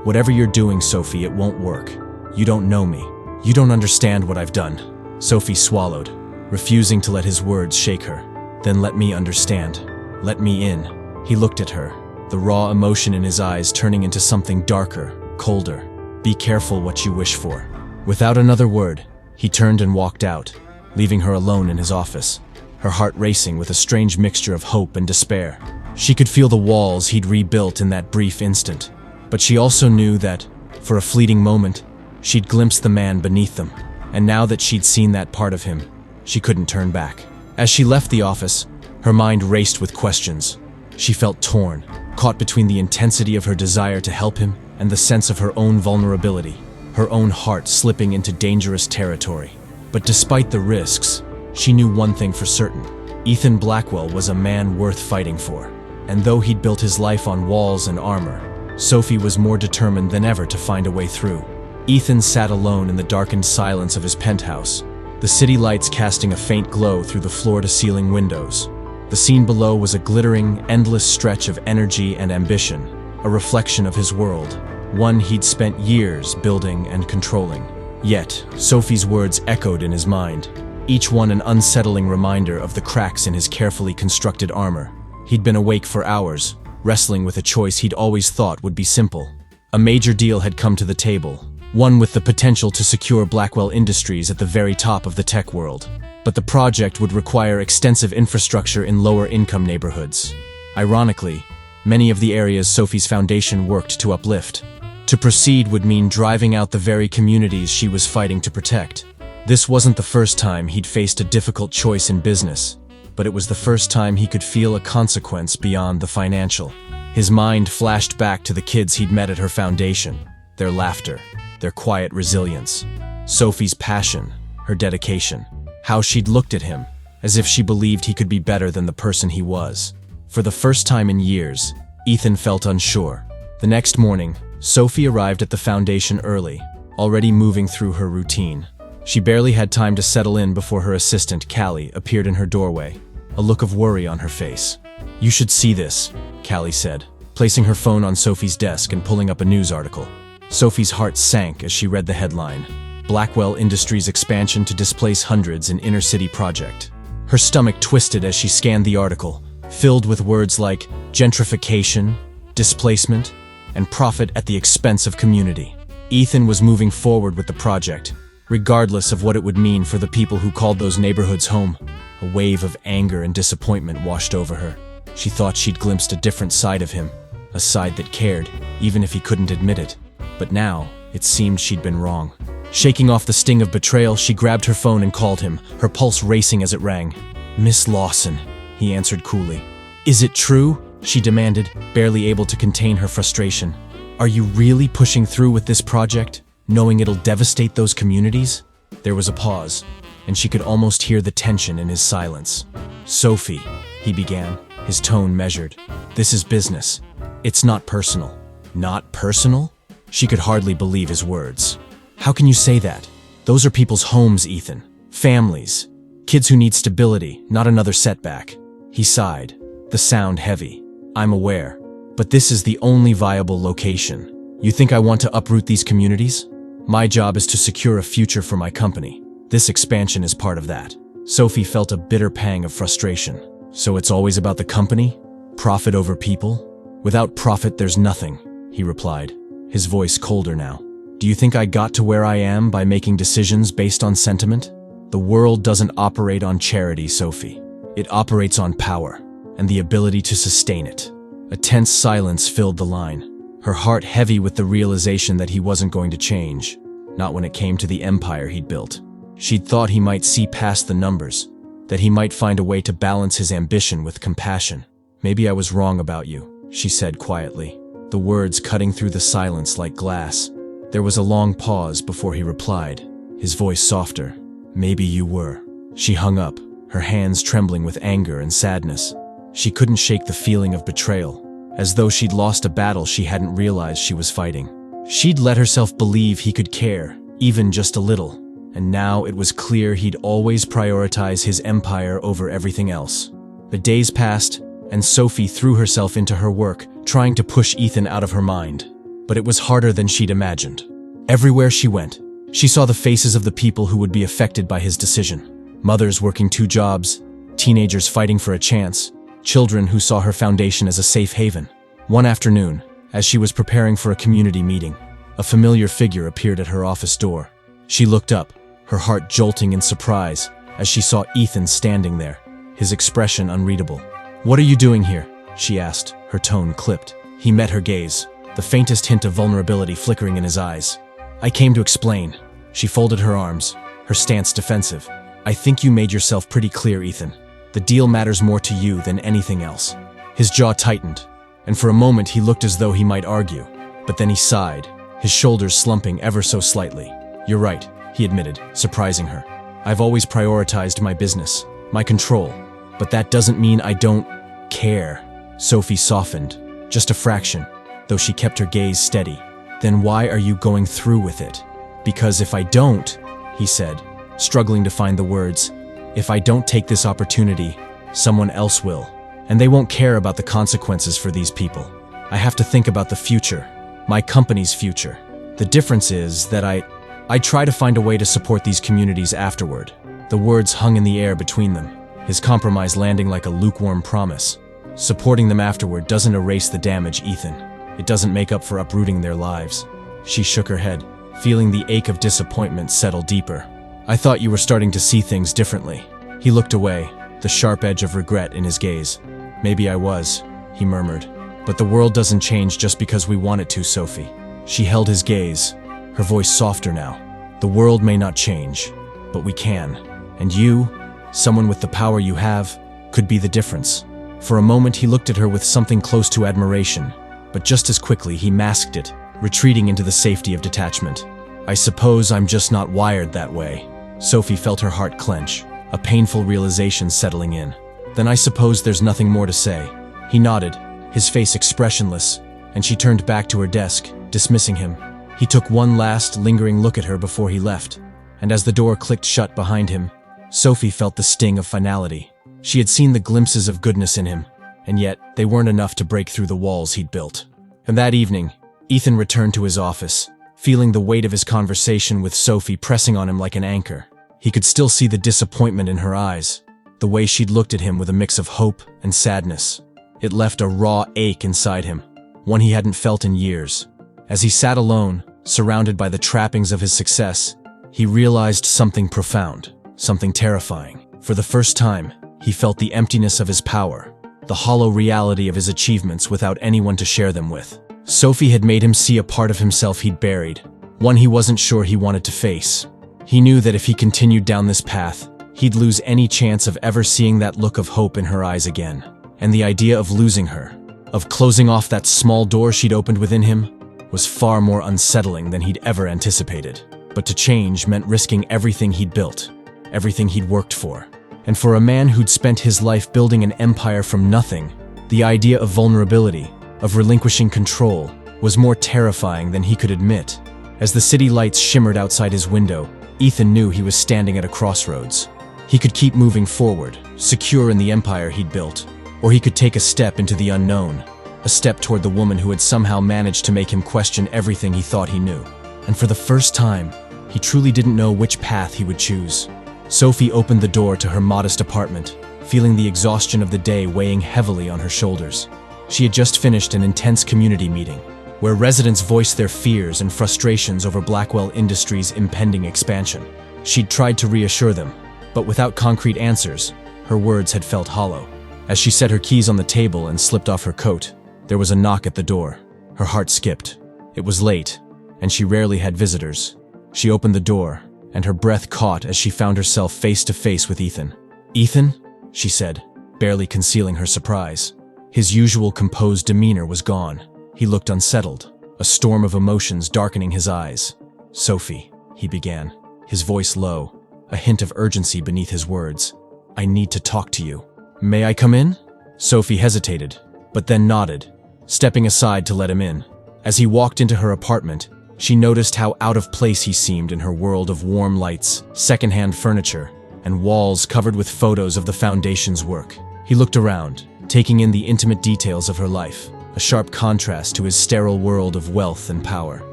Whatever you're doing, Sophie, it won't work. You don't know me. You don't understand what I've done." Sophie swallowed, refusing to let his words shake her. "Then let me understand. Let me in." He looked at her, the raw emotion in his eyes turning into something darker, colder. "Be careful what you wish for." Without another word, he turned and walked out, leaving her alone in his office, her heart racing with a strange mixture of hope and despair. She could feel the walls he'd rebuilt in that brief instant, but she also knew that, for a fleeting moment, she'd glimpsed the man beneath them, And now that she'd seen that part of him, she couldn't turn back. As she left the office, her mind raced with questions. She felt torn, caught between the intensity of her desire to help him and the sense of her own vulnerability, her own heart slipping into dangerous territory. But despite the risks, she knew one thing for certain. Ethan Blackwell was a man worth fighting for. And though he'd built his life on walls and armor, Sophie was more determined than ever to find a way through. Ethan sat alone in the darkened silence of his penthouse, the city lights casting a faint glow through the floor-to-ceiling windows. The scene below was a glittering, endless stretch of energy and ambition, a reflection of his world, one he'd spent years building and controlling. Yet, Sophie's words echoed in his mind, each one an unsettling reminder of the cracks in his carefully constructed armor. He'd been awake for hours, wrestling with a choice he'd always thought would be simple. A major deal had come to the table, one with the potential to secure Blackwell Industries at the very top of the tech world. But the project would require extensive infrastructure in lower-income neighborhoods. Ironically, many of the areas Sophie's foundation worked to uplift. To proceed would mean driving out the very communities she was fighting to protect. This wasn't the first time he'd faced a difficult choice in business, but it was the first time he could feel a consequence beyond the financial. His mind flashed back to the kids he'd met at her foundation, their laughter, their quiet resilience, Sophie's passion, her dedication, how she'd looked at him, as if she believed he could be better than the person he was. For the first time in years, Ethan felt unsure. The next morning, Sophie arrived at the foundation early, already moving through her routine. She barely had time to settle in before her assistant, Callie, appeared in her doorway, a look of worry on her face. "You should see this," Callie said, placing her phone on Sophie's desk and pulling up a news article. Sophie's heart sank as she read the headline, "Blackwell Industries Expansion to Displace Hundreds in Inner-City Project." Her stomach twisted as she scanned the article, filled with words like gentrification, displacement, and profit at the expense of community. Ethan was moving forward with the project, regardless of what it would mean for the people who called those neighborhoods home. A wave of anger and disappointment washed over her. She thought she'd glimpsed a different side of him, a side that cared, even if he couldn't admit it. But now, it seemed she'd been wrong. Shaking off the sting of betrayal, she grabbed her phone and called him, her pulse racing as it rang. "Miss Lawson," he answered coolly. "Is it true?" she demanded, barely able to contain her frustration. "Are you really pushing through with this project, knowing it'll devastate those communities?" There was a pause, and she could almost hear the tension in his silence. "Sophie," he began, his tone measured. "This is business. It's not personal." "Not personal?" She could hardly believe his words. "How can you say that? Those are people's homes, Ethan. Families. Kids who need stability, not another setback." He sighed, the sound heavy. "I'm aware. But this is the only viable location. You think I want to uproot these communities? My job is to secure a future for my company. This expansion is part of that." Sophie felt a bitter pang of frustration. "So it's always about the company? Profit over people?" "Without profit, there's nothing," he replied, his voice colder now. "Do you think I got to where I am by making decisions based on sentiment? The world doesn't operate on charity, Sophie. It operates on power, and the ability to sustain it." A tense silence filled the line, her heart heavy with the realization that he wasn't going to change, not when it came to the empire he'd built. She'd thought he might see past the numbers, that he might find a way to balance his ambition with compassion. "Maybe I was wrong about you," she said quietly, the words cutting through the silence like glass. There was a long pause before he replied, his voice softer. "Maybe you were." She hung up, her hands trembling with anger and sadness. She couldn't shake the feeling of betrayal, as though she'd lost a battle she hadn't realized she was fighting. She'd let herself believe he could care, even just a little, and now it was clear he'd always prioritize his empire over everything else. The days passed, and Sophie threw herself into her work, trying to push Ethan out of her mind. But it was harder than she'd imagined. Everywhere she went, she saw the faces of the people who would be affected by his decision. Mothers working 2 jobs, teenagers fighting for a chance, children who saw her foundation as a safe haven. One afternoon, as she was preparing for a community meeting, a familiar figure appeared at her office door. She looked up, her heart jolting in surprise, as she saw Ethan standing there, his expression unreadable. "What are you doing here?" she asked, her tone clipped. He met her gaze, the faintest hint of vulnerability flickering in his eyes. "I came to explain." She folded her arms, her stance defensive. "I think you made yourself pretty clear, Ethan. The deal matters more to you than anything else." His jaw tightened, and for a moment he looked as though he might argue, but then he sighed, his shoulders slumping ever so slightly. "You're right," he admitted, surprising her. "I've always prioritized my business, my control, but that doesn't mean I don't care." Sophie softened, just a fraction, though she kept her gaze steady. "Then why are you going through with it?" "Because if I don't," he said, struggling to find the words, "if I don't take this opportunity, someone else will. And they won't care about the consequences for these people. I have to think about the future, my company's future. The difference is that I try to find a way to support these communities afterward." The words hung in the air between them, his compromise landing like a lukewarm promise. "Supporting them afterward doesn't erase the damage, Ethan. It doesn't make up for uprooting their lives." She shook her head, feeling the ache of disappointment settle deeper. "I thought you were starting to see things differently." He looked away, the sharp edge of regret in his gaze. "Maybe I was," he murmured. "But the world doesn't change just because we want it to, Sophie." She held his gaze, her voice softer now. "The world may not change, but we can. And you, someone with the power you have, could be the difference." For a moment he looked at her with something close to admiration, but just as quickly he masked it, retreating into the safety of detachment. "I suppose I'm just not wired that way." Sophie felt her heart clench, a painful realization settling in. "Then I suppose there's nothing more to say." He nodded, his face expressionless, and she turned back to her desk, dismissing him. He took one last, lingering look at her before he left, and as the door clicked shut behind him, Sophie felt the sting of finality. She had seen the glimpses of goodness in him, and yet they weren't enough to break through the walls he'd built. And that evening, Ethan returned to his office, feeling the weight of his conversation with Sophie pressing on him like an anchor. He could still see the disappointment in her eyes, the way she'd looked at him with a mix of hope and sadness. It left a raw ache inside him, one he hadn't felt in years. As he sat alone, surrounded by the trappings of his success, he realized something profound, something terrifying. For the first time, he felt the emptiness of his power, the hollow reality of his achievements without anyone to share them with. Sophie had made him see a part of himself he'd buried, one he wasn't sure he wanted to face. He knew that if he continued down this path, he'd lose any chance of ever seeing that look of hope in her eyes again. And the idea of losing her, of closing off that small door she'd opened within him, was far more unsettling than he'd ever anticipated. But to change meant risking everything he'd built, everything he'd worked for. And for a man who'd spent his life building an empire from nothing, the idea of vulnerability, of relinquishing control, was more terrifying than he could admit. As the city lights shimmered outside his window, Ethan knew he was standing at a crossroads. He could keep moving forward, secure in the empire he'd built, or he could take a step into the unknown, a step toward the woman who had somehow managed to make him question everything he thought he knew. And for the first time, he truly didn't know which path he would choose. Sophie opened the door to her modest apartment, feeling the exhaustion of the day weighing heavily on her shoulders. She had just finished an intense community meeting, where residents voiced their fears and frustrations over Blackwell Industries' impending expansion. She'd tried to reassure them, but without concrete answers, her words had felt hollow. As she set her keys on the table and slipped off her coat, there was a knock at the door. Her heart skipped. It was late, and she rarely had visitors. She opened the door, and her breath caught as she found herself face to face with Ethan. "Ethan?" she said, barely concealing her surprise. His usual composed demeanor was gone. He looked unsettled, a storm of emotions darkening his eyes. "Sophie," he began, his voice low, a hint of urgency beneath his words. "I need to talk to you." "May I come in?" Sophie hesitated, but then nodded, stepping aside to let him in. As he walked into her apartment, she noticed how out of place he seemed in her world of warm lights, secondhand furniture, and walls covered with photos of the foundation's work. He looked around, taking in the intimate details of her life, a sharp contrast to his sterile world of wealth and power.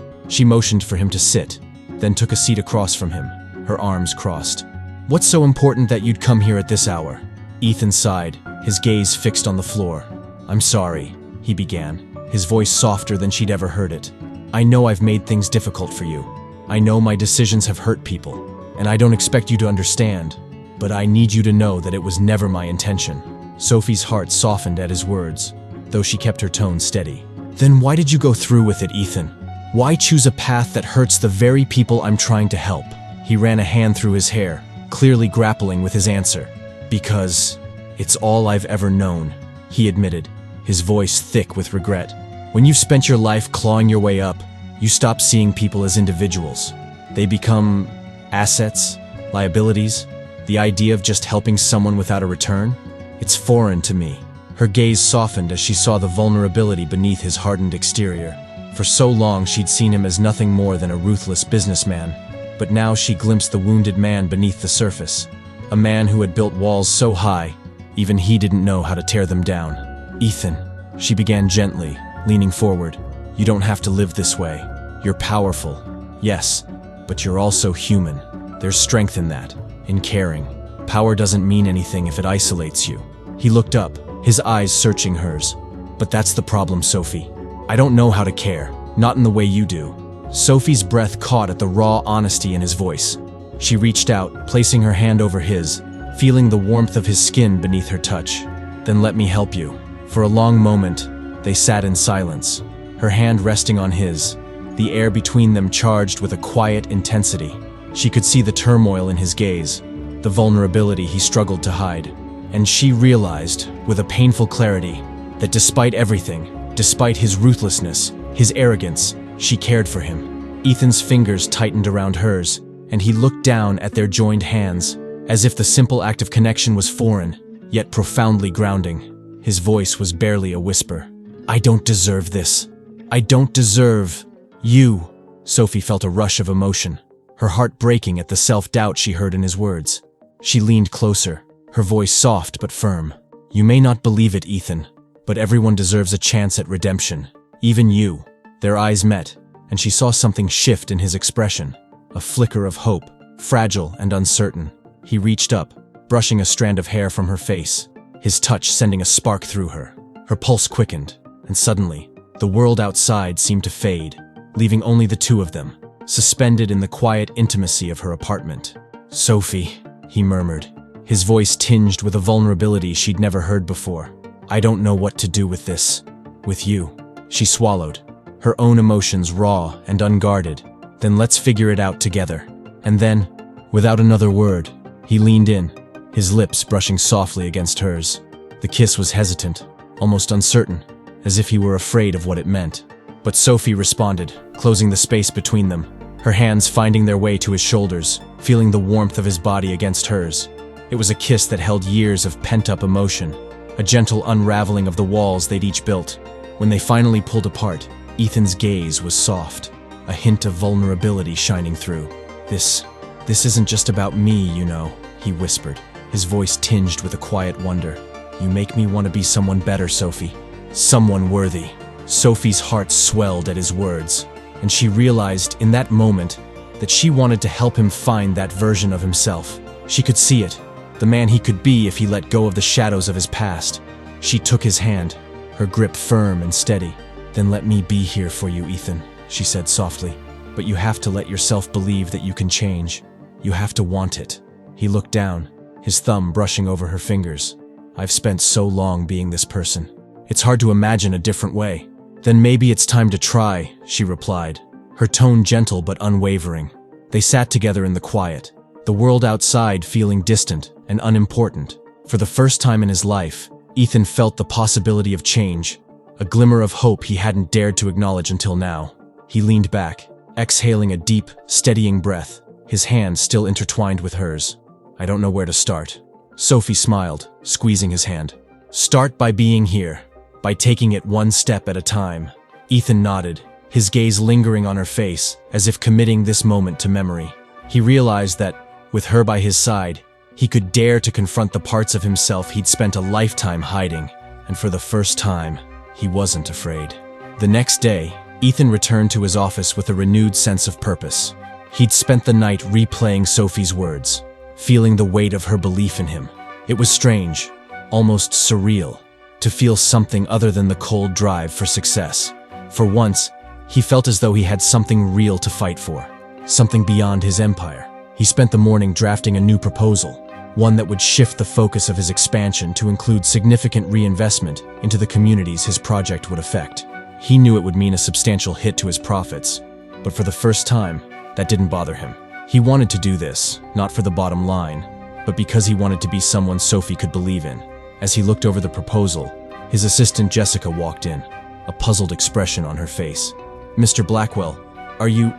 She motioned for him to sit, then took a seat across from him, her arms crossed. "What's so important that you'd come here at this hour?" Ethan sighed, his gaze fixed on the floor. "I'm sorry," he began, his voice softer than she'd ever heard it. "I know I've made things difficult for you. I know my decisions have hurt people, and I don't expect you to understand, but I need you to know that it was never my intention." Sophie's heart softened at his words, though she kept her tone steady. "Then why did you go through with it, Ethan? Why choose a path that hurts the very people I'm trying to help?" He ran a hand through his hair, clearly grappling with his answer. Because it's all I've ever known, he admitted, his voice thick with regret. When you've spent your life clawing your way up, you stop seeing people as individuals. They become assets, liabilities. The idea of just helping someone without a return? It's foreign to me. Her gaze softened as she saw the vulnerability beneath his hardened exterior. For so long she'd seen him as nothing more than a ruthless businessman, but now she glimpsed the wounded man beneath the surface. A man who had built walls so high, even he didn't know how to tear them down. Ethan, she began gently, leaning forward. You don't have to live this way. You're powerful, yes, but you're also human. There's strength in that, in caring. Power doesn't mean anything if it isolates you. He looked up, his eyes searching hers. But that's the problem, Sophie. I don't know how to care, not in the way you do. Sophie's breath caught at the raw honesty in his voice. She reached out, placing her hand over his, feeling the warmth of his skin beneath her touch. Then let me help you. For a long moment, they sat in silence, her hand resting on his, the air between them charged with a quiet intensity. She could see the turmoil in his gaze, the vulnerability he struggled to hide. And she realized, with a painful clarity, that despite everything, despite his ruthlessness, his arrogance, she cared for him. Ethan's fingers tightened around hers, and he looked down at their joined hands, as if the simple act of connection was foreign, yet profoundly grounding. His voice was barely a whisper. I don't deserve this. I don't deserve you. Sophie felt a rush of emotion, her heart breaking at the self-doubt she heard in his words. She leaned closer, her voice soft but firm. You may not believe it, Ethan, but everyone deserves a chance at redemption. Even you. Their eyes met, and she saw something shift in his expression. A flicker of hope, fragile and uncertain. He reached up, brushing a strand of hair from her face, his touch sending a spark through her. Her pulse quickened, and suddenly, the world outside seemed to fade, leaving only the two of them, suspended in the quiet intimacy of her apartment. Sophie, he murmured, his voice tinged with a vulnerability she'd never heard before. I don't know what to do with this. With you. She swallowed, her own emotions raw and unguarded. Then let's figure it out together. And then, without another word, he leaned in, his lips brushing softly against hers. The kiss was hesitant, almost uncertain, as if he were afraid of what it meant. But Sophie responded, closing the space between them, her hands finding their way to his shoulders, feeling the warmth of his body against hers. It was a kiss that held years of pent-up emotion, a gentle unraveling of the walls they'd each built. When they finally pulled apart, Ethan's gaze was soft, a hint of vulnerability shining through. This isn't just about me, you know, he whispered, his voice tinged with a quiet wonder. You make me want to be someone better, Sophie. Someone worthy. Sophie's heart swelled at his words, and she realized in that moment that she wanted to help him find that version of himself. She could see it, the man he could be if he let go of the shadows of his past. She took his hand, her grip firm and steady. Then let me be here for you, Ethan, she said softly. But you have to let yourself believe that you can change. You have to want it. He looked down, his thumb brushing over her fingers. I've spent so long being this person. It's hard to imagine a different way. Then maybe it's time to try, she replied, her tone gentle but unwavering. They sat together in the quiet, the world outside feeling distant and unimportant. For the first time in his life, Ethan felt the possibility of change, a glimmer of hope he hadn't dared to acknowledge until now. He leaned back, exhaling a deep, steadying breath, his hands still intertwined with hers. I don't know where to start. Sophie smiled, squeezing his hand. Start by being here, by taking it one step at a time. Ethan nodded, his gaze lingering on her face, as if committing this moment to memory. He realized that, with her by his side, he could dare to confront the parts of himself he'd spent a lifetime hiding, and for the first time, he wasn't afraid. The next day, Ethan returned to his office with a renewed sense of purpose. He'd spent the night replaying Sophie's words, feeling the weight of her belief in him. It was strange, almost surreal, to feel something other than the cold drive for success. For once, he felt as though he had something real to fight for, something beyond his empire. He spent the morning drafting a new proposal, one that would shift the focus of his expansion to include significant reinvestment into the communities his project would affect. He knew it would mean a substantial hit to his profits, but for the first time, that didn't bother him. He wanted to do this, not for the bottom line, but because he wanted to be someone Sophie could believe in. As he looked over the proposal, his assistant Jessica walked in, a puzzled expression on her face. "Mr. Blackwell, are you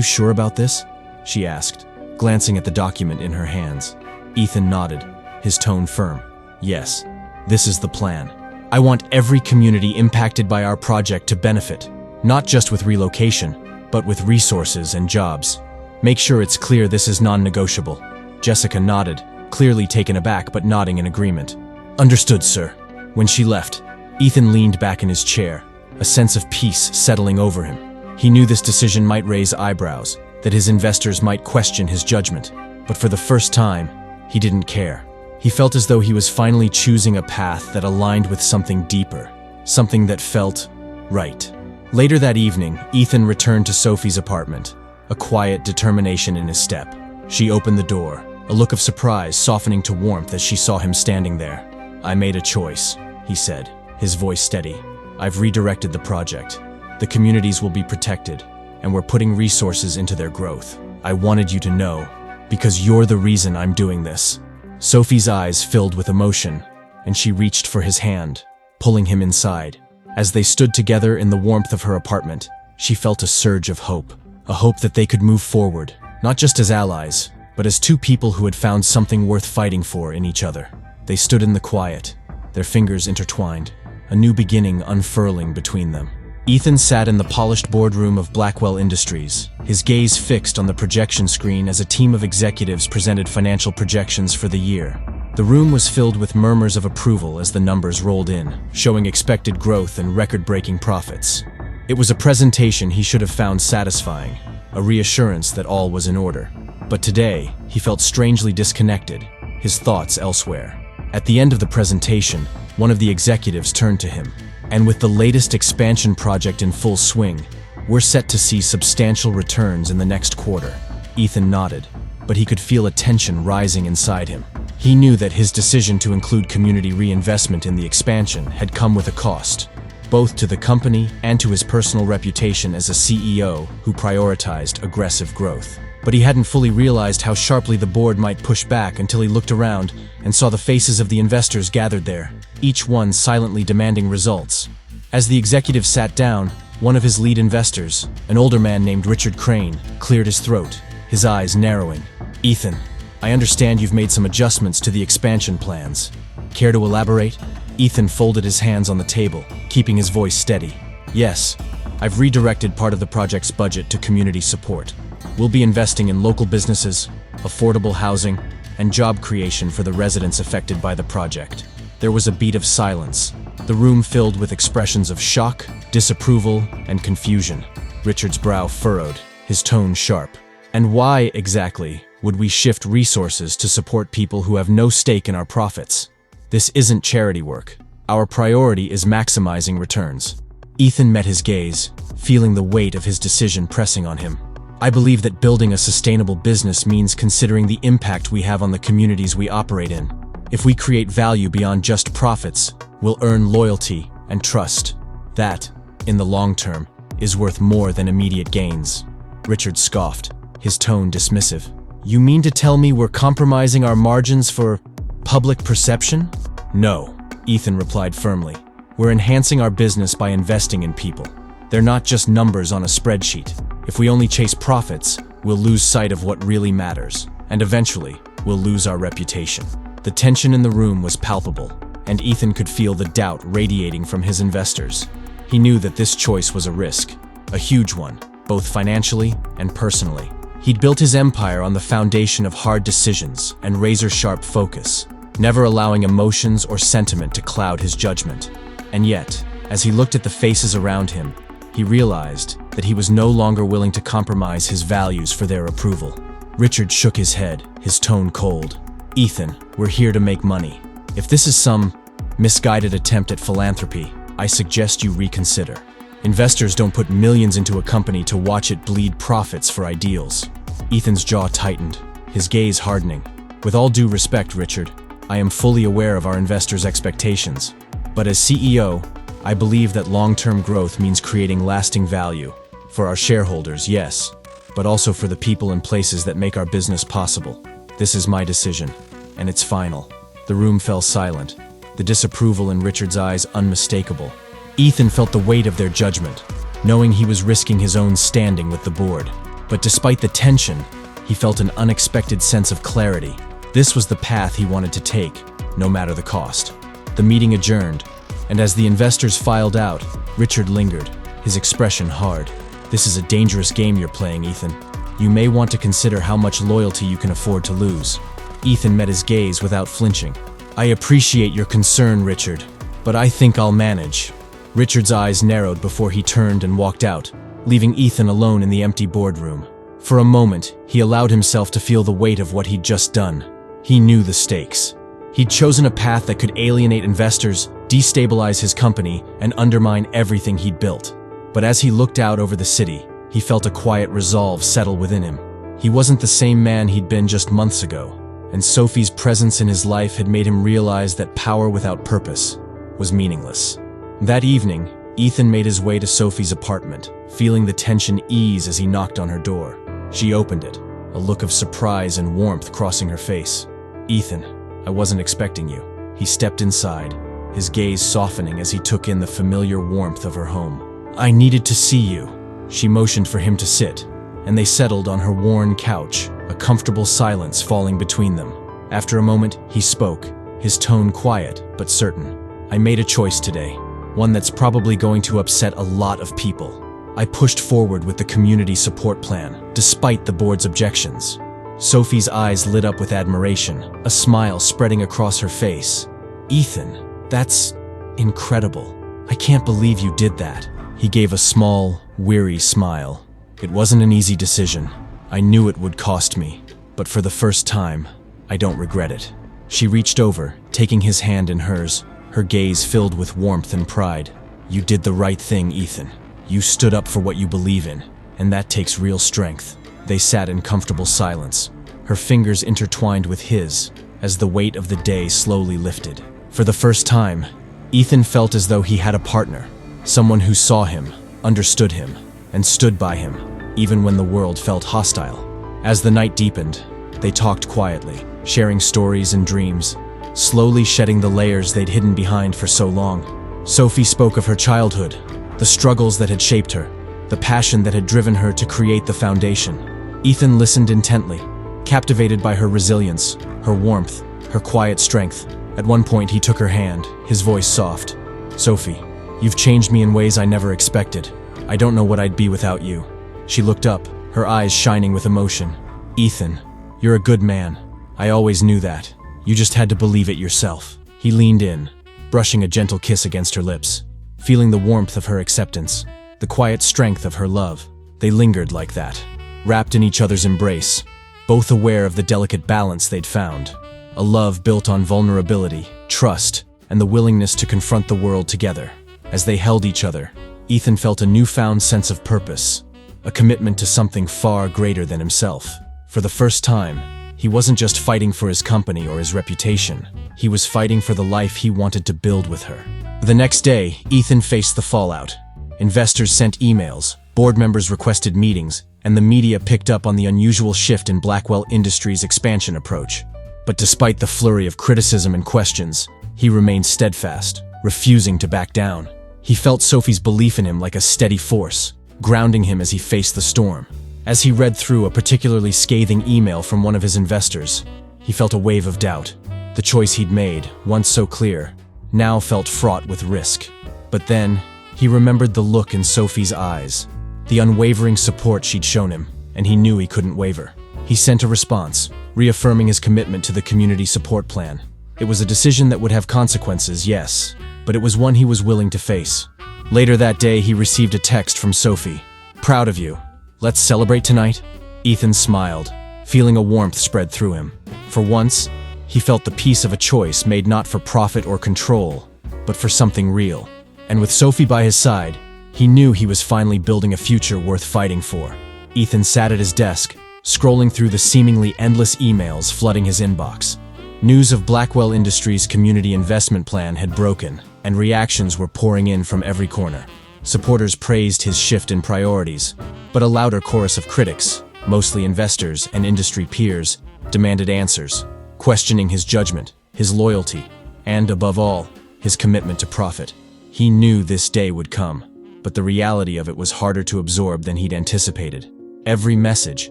sure about this?" she asked, glancing at the document in her hands. Ethan nodded, his tone firm. "Yes, this is the plan. I want every community impacted by our project to benefit, not just with relocation, but with resources and jobs. Make sure it's clear this is non-negotiable." Jessica nodded, clearly taken aback but nodding in agreement. "Understood, sir." When she left, Ethan leaned back in his chair, a sense of peace settling over him. He knew this decision might raise eyebrows, that his investors might question his judgment, but for the first time, he didn't care. He felt as though he was finally choosing a path that aligned with something deeper, something that felt right. Later that evening, Ethan returned to Sophie's apartment, a quiet determination in his step. She opened the door, a look of surprise softening to warmth as she saw him standing there. "I made a choice," he said, his voice steady. "I've redirected the project. The communities will be protected, and we're putting resources into their growth. I wanted you to know, because you're the reason I'm doing this." Sophie's eyes filled with emotion, and she reached for his hand, pulling him inside. As they stood together in the warmth of her apartment, she felt a surge of hope, a hope that they could move forward, not just as allies, but as two people who had found something worth fighting for in each other. They stood in the quiet, their fingers intertwined, a new beginning unfurling between them. Ethan sat in the polished boardroom of Blackwell Industries, his gaze fixed on the projection screen as a team of executives presented financial projections for the year. The room was filled with murmurs of approval as the numbers rolled in, showing expected growth and record-breaking profits. It was a presentation he should have found satisfying, a reassurance that all was in order. But today, he felt strangely disconnected, his thoughts elsewhere. At the end of the presentation, one of the executives turned to him. "And with the latest expansion project in full swing, we're set to see substantial returns in the next quarter." Ethan nodded, but he could feel a tension rising inside him. He knew that his decision to include community reinvestment in the expansion had come with a cost, both to the company and to his personal reputation as a CEO who prioritized aggressive growth. But he hadn't fully realized how sharply the board might push back until he looked around and saw the faces of the investors gathered there, each one silently demanding results. As the executive sat down, one of his lead investors, an older man named Richard Crane, cleared his throat, his eyes narrowing. "Ethan, I understand you've made some adjustments to the expansion plans. Care to elaborate?" Ethan folded his hands on the table, keeping his voice steady. "Yes, I've redirected part of the project's budget to community support. We'll be investing in local businesses, affordable housing, and job creation for the residents affected by the project." There was a beat of silence, the room filled with expressions of shock, disapproval, and confusion. Richard's brow furrowed, his tone sharp. "And why, exactly, would we shift resources to support people who have no stake in our profits? This isn't charity work. Our priority is maximizing returns." Ethan met his gaze, feeling the weight of his decision pressing on him. "I believe that building a sustainable business means considering the impact we have on the communities we operate in. If we create value beyond just profits, we'll earn loyalty and trust. That, in the long term, is worth more than immediate gains." Richard scoffed, his tone dismissive. "You mean to tell me we're compromising our margins for public perception?" "No," Ethan replied firmly. "We're enhancing our business by investing in people. They're not just numbers on a spreadsheet. If we only chase profits, we'll lose sight of what really matters, and eventually, we'll lose our reputation." The tension in the room was palpable, and Ethan could feel the doubt radiating from his investors. He knew that this choice was a risk, a huge one, both financially and personally. He'd built his empire on the foundation of hard decisions and razor-sharp focus, never allowing emotions or sentiment to cloud his judgment. And yet, as he looked at the faces around him, he realized that he was no longer willing to compromise his values for their approval. Richard shook his head, his tone cold. "Ethan, we're here to make money. If this is some misguided attempt at philanthropy, I suggest you reconsider. Investors don't put millions into a company to watch it bleed profits for ideals." Ethan's jaw tightened, his gaze hardening. "With all due respect, Richard, I am fully aware of our investors' expectations. But as CEO, I believe that long-term growth means creating lasting value. For our shareholders, yes. but also for the people and places that make our business possible. This is my decision, and it's final." The room fell silent, the disapproval in Richard's eyes unmistakable. Ethan felt the weight of their judgment, knowing he was risking his own standing with the board. But despite the tension, he felt an unexpected sense of clarity. This was the path he wanted to take, no matter the cost. The meeting adjourned, and as the investors filed out, Richard lingered, his expression hard. "This is a dangerous game you're playing, Ethan. You may want to consider how much loyalty you can afford to lose." Ethan met his gaze without flinching. "I appreciate your concern, Richard, but I think I'll manage." Richard's eyes narrowed before he turned and walked out, leaving Ethan alone in the empty boardroom. For a moment, he allowed himself to feel the weight of what he'd just done. He knew the stakes. He'd chosen a path that could alienate investors, destabilize his company, and undermine everything he'd built. But as he looked out over the city, he felt a quiet resolve settle within him. He wasn't the same man he'd been just months ago, and Sophie's presence in his life had made him realize that power without purpose was meaningless. That evening, Ethan made his way to Sophie's apartment, feeling the tension ease as he knocked on her door. She opened it, a look of surprise and warmth crossing her face. "Ethan, I wasn't expecting you." He stepped inside, his gaze softening as he took in the familiar warmth of her home. "I needed to see you." She motioned for him to sit, and they settled on her worn couch, a comfortable silence falling between them. After a moment, he spoke, his tone quiet but certain. "I made a choice today, one that's probably going to upset a lot of people. I pushed forward with the community support plan, despite the board's objections." Sophie's eyes lit up with admiration, a smile spreading across her face. "Ethan, that's incredible. I can't believe you did that." He gave a small, weary smile. "It wasn't an easy decision. I knew it would cost me, but for the first time, I don't regret it." She reached over, taking his hand in hers, her gaze filled with warmth and pride. "You did the right thing, Ethan. You stood up for what you believe in, and that takes real strength." They sat in comfortable silence, her fingers intertwined with his, as the weight of the day slowly lifted. For the first time, Ethan felt as though he had a partner, someone who saw him, understood him, and stood by him, even when the world felt hostile. As the night deepened, they talked quietly, sharing stories and dreams, slowly shedding the layers they'd hidden behind for so long. Sophie spoke of her childhood, the struggles that had shaped her, the passion that had driven her to create the foundation. Ethan listened intently, captivated by her resilience, her warmth, her quiet strength. At one point, he took her hand, his voice soft. "Sophie, you've changed me in ways I never expected. I don't know what I'd be without you." She looked up, her eyes shining with emotion. "Ethan, you're a good man. I always knew that. You just had to believe it yourself." He leaned in, brushing a gentle kiss against her lips, feeling the warmth of her acceptance, the quiet strength of her love. They lingered like that, wrapped in each other's embrace, both aware of the delicate balance they'd found. A love built on vulnerability, trust, and the willingness to confront the world together. As they held each other, Ethan felt a newfound sense of purpose, a commitment to something far greater than himself. For the first time, he wasn't just fighting for his company or his reputation. He was fighting for the life he wanted to build with her. The next day, Ethan faced the fallout. Investors sent emails, board members requested meetings, and the media picked up on the unusual shift in Blackwell Industries' expansion approach. But despite the flurry of criticism and questions, he remained steadfast, refusing to back down. He felt Sophie's belief in him like a steady force, grounding him as he faced the storm. As he read through a particularly scathing email from one of his investors, he felt a wave of doubt. The choice he'd made, once so clear, now felt fraught with risk. But then, he remembered the look in Sophie's eyes, the unwavering support she'd shown him, and he knew he couldn't waver. He sent a response, reaffirming his commitment to the community support plan. It was a decision that would have consequences, yes, but it was one he was willing to face. Later that day, he received a text from Sophie. "Proud of you. Let's celebrate tonight?" Ethan smiled, feeling a warmth spread through him. For once, he felt the peace of a choice made not for profit or control, but for something real. And with Sophie by his side, he knew he was finally building a future worth fighting for. Ethan sat at his desk, scrolling through the seemingly endless emails flooding his inbox. News of Blackwell Industries' community investment plan had broken, and reactions were pouring in from every corner. Supporters praised his shift in priorities, but a louder chorus of critics mostly investors and industry peers, demanded answers, questioning his judgment, his loyalty, and, above all, his commitment to profit. He knew this day would come, but the reality of it was harder to absorb than he'd anticipated. Every message,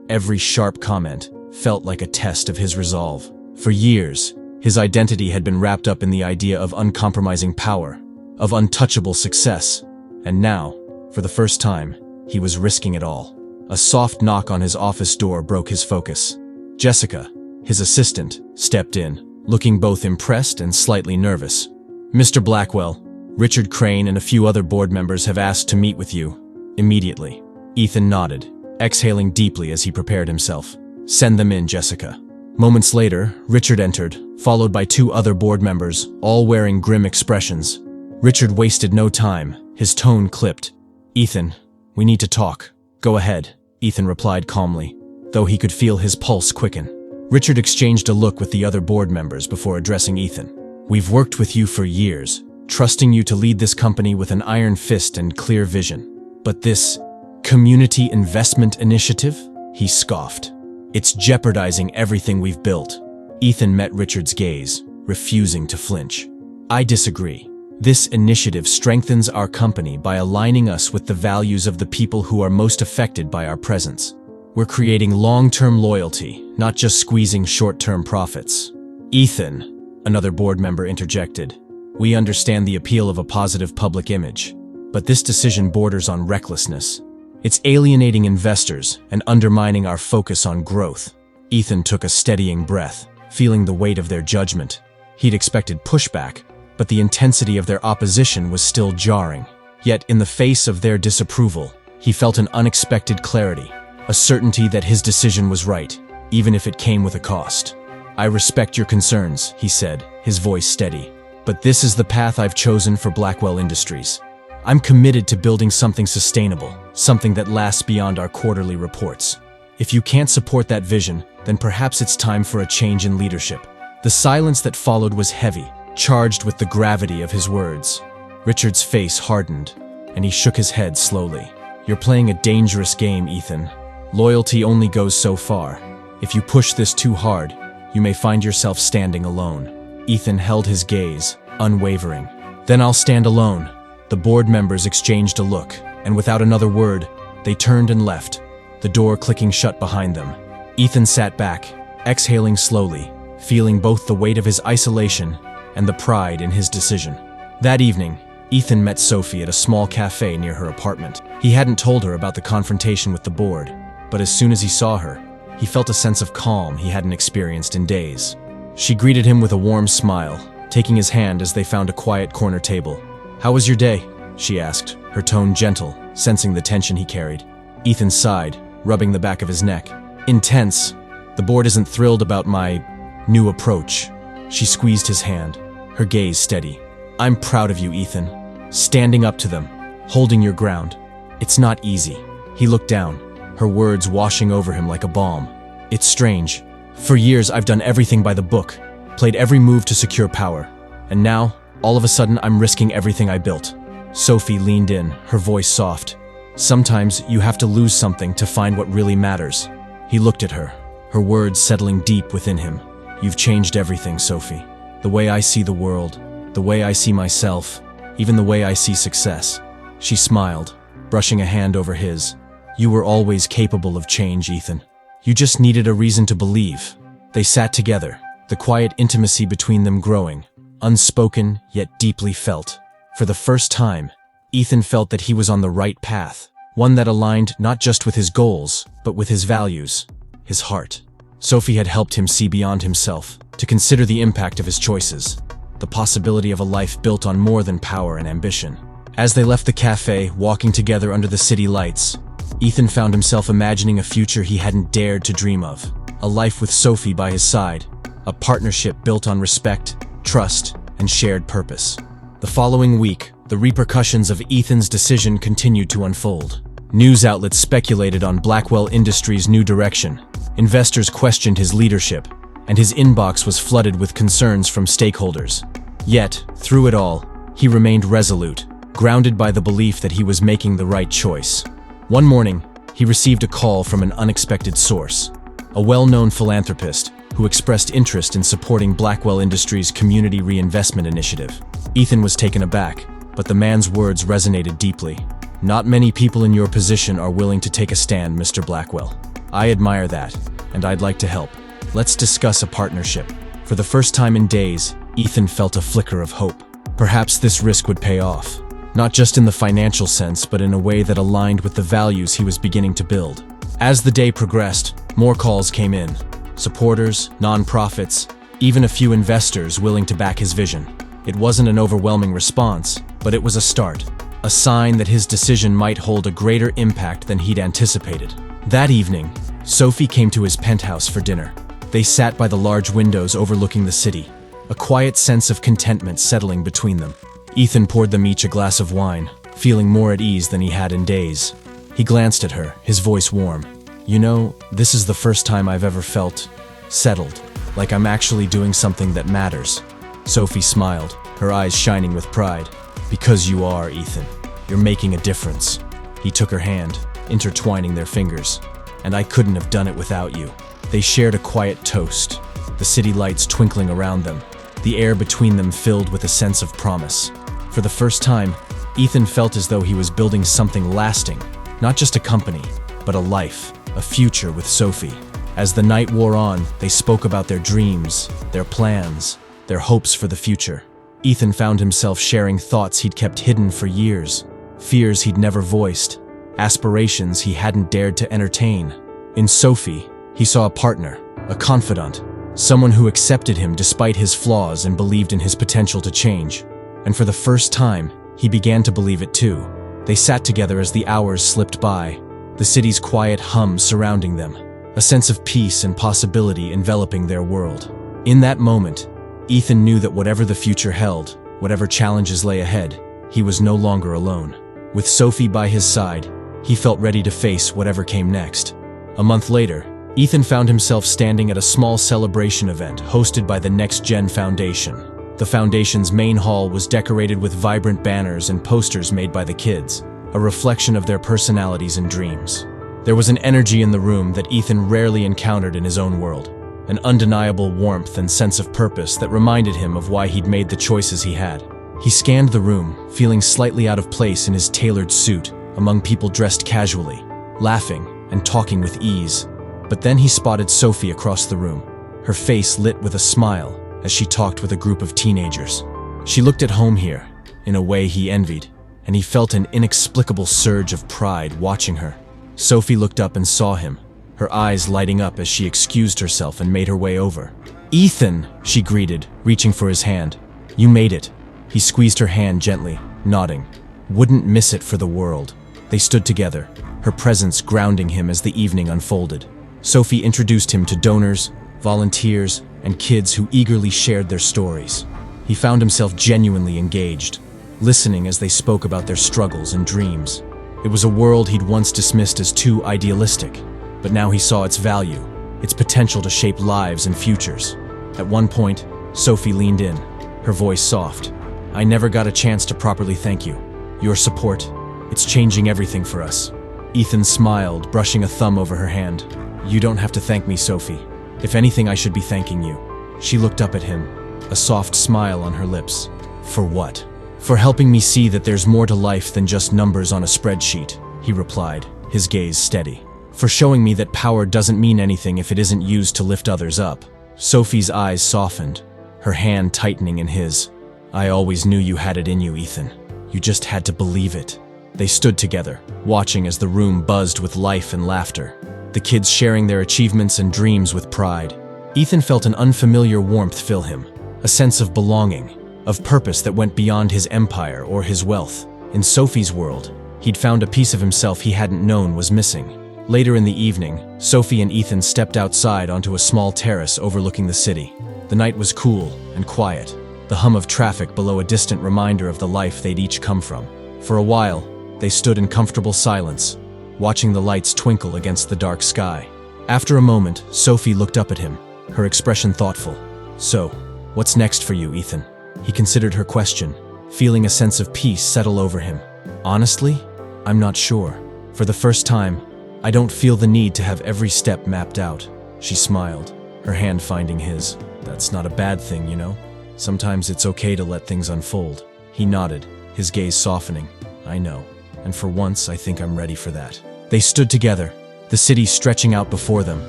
every sharp comment, felt like a test of his resolve. For years, his identity had been wrapped up in the idea of uncompromising power, of untouchable success, and now, for the first time, he was risking it all. A soft knock on his office door broke his focus. Jessica, his assistant, stepped in, looking both impressed and slightly nervous. "Mr. Blackwell, Richard Crane and a few other board members have asked to meet with you immediately." Ethan nodded, exhaling deeply as he prepared himself. "Send them in, Jessica." Moments later, Richard entered, followed by 2 other board members, all wearing grim expressions. Richard wasted no time, his tone clipped. "Ethan, we need to talk." "Go ahead," Ethan replied calmly, though he could feel his pulse quicken. Richard exchanged a look with the other board members before addressing Ethan. "We've worked with you for years, trusting you to lead this company with an iron fist and clear vision. But this community investment initiative?" he scoffed. "It's jeopardizing everything we've built." Ethan met Richard's gaze, refusing to flinch. "I disagree. This initiative strengthens our company by aligning us with the values of the people who are most affected by our presence. We're creating long-term loyalty, not just squeezing short-term profits." "Ethan," another board member interjected, "we understand the appeal of a positive public image, but this decision borders on recklessness. It's alienating investors and undermining our focus on growth." Ethan took a steadying breath, feeling the weight of their judgment. He'd expected pushback, but the intensity of their opposition was still jarring. Yet, in the face of their disapproval, he felt an unexpected clarity, a certainty that his decision was right, even if it came with a cost. "I respect your concerns," he said, his voice steady, "but this is the path I've chosen for Blackwell Industries. I'm committed to building something sustainable, something that lasts beyond our quarterly reports. If you can't support that vision, then perhaps it's time for a change in leadership." The silence that followed was heavy, charged with the gravity of his words. Richard's face hardened, and he shook his head slowly. "You're playing a dangerous game, Ethan. Loyalty only goes so far. If you push this too hard, you may find yourself standing alone." Ethan held his gaze, unwavering. "Then I'll stand alone." The board members exchanged a look, and without another word, they turned and left, the door clicking shut behind them. Ethan sat back, exhaling slowly, feeling both the weight of his isolation and the pride in his decision. That evening, Ethan met Sophie at a small cafe near her apartment. He hadn't told her about the confrontation with the board, but as soon as he saw her, he felt a sense of calm he hadn't experienced in days. She greeted him with a warm smile, taking his hand as they found a quiet corner table. "How was your day?" she asked, her tone gentle, sensing the tension he carried. Ethan sighed, rubbing the back of his neck. "Intense. The board isn't thrilled about my new approach." She squeezed his hand, her gaze steady. "I'm proud of you, Ethan. Standing up to them, holding your ground. It's not easy." He looked down, her words washing over him like a balm. "It's strange. For years I've done everything by the book, played every move to secure power. And now, all of a sudden, I'm risking everything I built." Sophie leaned in, her voice soft. "Sometimes you have to lose something to find what really matters." He looked at her, her words settling deep within him. "You've changed everything, Sophie. The way I see the world, the way I see myself, even the way I see success." She smiled, brushing a hand over his. "You were always capable of change, Ethan. You just needed a reason to believe." They sat together, the quiet intimacy between them growing, unspoken yet deeply felt. For the first time, Ethan felt that he was on the right path, one that aligned not just with his goals, but with his values, his heart. Sophie had helped him see beyond himself, to consider the impact of his choices, the possibility of a life built on more than power and ambition. As they left the cafe, walking together under the city lights, Ethan found himself imagining a future he hadn't dared to dream of. A life with Sophie by his side, a partnership built on respect, trust, and shared purpose. The following week, the repercussions of Ethan's decision continued to unfold. News outlets speculated on Blackwell Industries' new direction. Investors questioned his leadership, and his inbox was flooded with concerns from stakeholders. Yet, through it all, he remained resolute, grounded by the belief that he was making the right choice. One morning, he received a call from an unexpected source, a well-known philanthropist who expressed interest in supporting Blackwell Industries' Community Reinvestment Initiative. Ethan was taken aback, but the man's words resonated deeply. "Not many people in your position are willing to take a stand, Mr. Blackwell. I admire that, and I'd like to help. Let's discuss a partnership." For the first time in days, Ethan felt a flicker of hope. Perhaps this risk would pay off, not just in the financial sense, but in a way that aligned with the values he was beginning to build. As the day progressed, more calls came in. Supporters, nonprofits, even a few investors willing to back his vision. It wasn't an overwhelming response, but it was a start, a sign that his decision might hold a greater impact than he'd anticipated. That evening, Sophie came to his penthouse for dinner. They sat by the large windows overlooking the city, a quiet sense of contentment settling between them. Ethan poured them each a glass of wine, feeling more at ease than he had in days. He glanced at her, his voice warm. "You know, this is the first time I've ever felt settled, like I'm actually doing something that matters." Sophie smiled, her eyes shining with pride. "Because you are, Ethan. You're making a difference." He took her hand, intertwining their fingers. "And I couldn't have done it without you." They shared a quiet toast, the city lights twinkling around them, the air between them filled with a sense of promise. For the first time, Ethan felt as though he was building something lasting, not just a company, but a life, a future with Sophie. As the night wore on, they spoke about their dreams, their plans, their hopes for the future. Ethan found himself sharing thoughts he'd kept hidden for years, fears he'd never voiced, aspirations he hadn't dared to entertain. In Sophie, he saw a partner, a confidant, someone who accepted him despite his flaws and believed in his potential to change. And for the first time, he began to believe it too. They sat together as the hours slipped by, the city's quiet hum surrounding them, a sense of peace and possibility enveloping their world. In that moment, Ethan knew that whatever the future held, whatever challenges lay ahead, he was no longer alone. With Sophie by his side, he felt ready to face whatever came next. A month later, Ethan found himself standing at a small celebration event hosted by the Next Gen Foundation. The foundation's main hall was decorated with vibrant banners and posters made by the kids, a reflection of their personalities and dreams. There was an energy in the room that Ethan rarely encountered in his own world, an undeniable warmth and sense of purpose that reminded him of why he'd made the choices he had. He scanned the room, feeling slightly out of place in his tailored suit, among people dressed casually, laughing and talking with ease. But then he spotted Sophie across the room, her face lit with a smile as she talked with a group of teenagers. She looked at home here, in a way he envied, and he felt an inexplicable surge of pride watching her. Sophie looked up and saw him, her eyes lighting up as she excused herself and made her way over. "Ethan," she greeted, reaching for his hand. "You made it." He squeezed her hand gently, nodding. "Wouldn't miss it for the world." They stood together, her presence grounding him as the evening unfolded. Sophie introduced him to donors, volunteers, and kids who eagerly shared their stories. He found himself genuinely engaged, listening as they spoke about their struggles and dreams. It was a world he'd once dismissed as too idealistic, but now he saw its value, its potential to shape lives and futures. At one point, Sophie leaned in, her voice soft. "I never got a chance to properly thank you. Your support, it's changing everything for us." Ethan smiled, brushing a thumb over her hand. "You don't have to thank me, Sophie. If anything, I should be thanking you." She looked up at him, a soft smile on her lips. "For what?" "For helping me see that there's more to life than just numbers on a spreadsheet," he replied, his gaze steady. "For showing me that power doesn't mean anything if it isn't used to lift others up." Sophie's eyes softened, her hand tightening in his. "I always knew you had it in you, Ethan. You just had to believe it." They stood together, watching as the room buzzed with life and laughter, the kids sharing their achievements and dreams with pride. Ethan felt an unfamiliar warmth fill him, a sense of belonging, of purpose that went beyond his empire or his wealth. In Sophie's world, he'd found a piece of himself he hadn't known was missing. Later in the evening, Sophie and Ethan stepped outside onto a small terrace overlooking the city. The night was cool and quiet, the hum of traffic below a distant reminder of the life they'd each come from. For a while, they stood in comfortable silence, watching the lights twinkle against the dark sky. After a moment, Sophie looked up at him, her expression thoughtful. "So, what's next for you, Ethan?" He considered her question, feeling a sense of peace settle over him. "Honestly, I'm not sure." For the first time, I don't feel the need to have every step mapped out. She smiled, her hand finding his. That's not a bad thing, you know? Sometimes it's okay to let things unfold. He nodded, his gaze softening. I know, and for once I think I'm ready for that. They stood together, the city stretching out before them,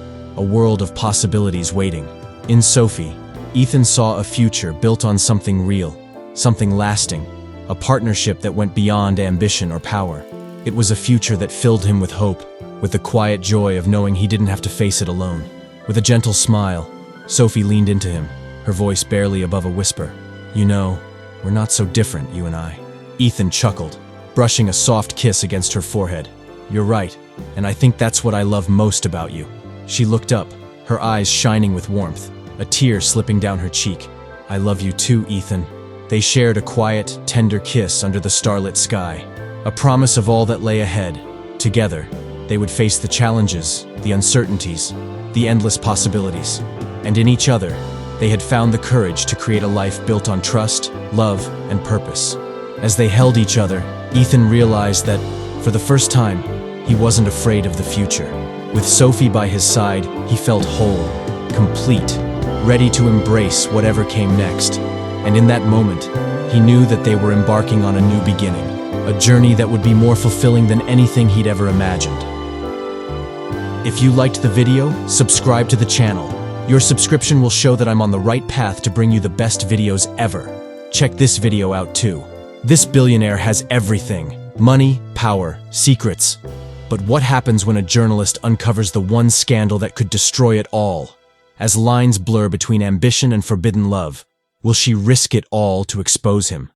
a world of possibilities waiting. In Sophie, Ethan saw a future built on something real, something lasting, a partnership that went beyond ambition or power. It was a future that filled him with hope, with the quiet joy of knowing he didn't have to face it alone. With a gentle smile, Sophie leaned into him, her voice barely above a whisper. You know, we're not so different, you and I. Ethan chuckled, brushing a soft kiss against her forehead. You're right, and I think that's what I love most about you. She looked up, her eyes shining with warmth, a tear slipping down her cheek. I love you too, Ethan. They shared a quiet, tender kiss under the starlit sky, a promise of all that lay ahead. Together, they would face the challenges, the uncertainties, the endless possibilities. And in each other, they had found the courage to create a life built on trust, love, and purpose. As they held each other, Ethan realized that, for the first time, he wasn't afraid of the future. With Sophie by his side, he felt whole, complete, ready to embrace whatever came next. And in that moment, he knew that they were embarking on a new beginning, a journey that would be more fulfilling than anything he'd ever imagined. If you liked the video, subscribe to the channel. Your subscription will show that I'm on the right path to bring you the best videos ever. Check this video out too. This billionaire has everything: money, power, secrets. But what happens when a journalist uncovers the one scandal that could destroy it all? As lines blur between ambition and forbidden love, will she risk it all to expose him?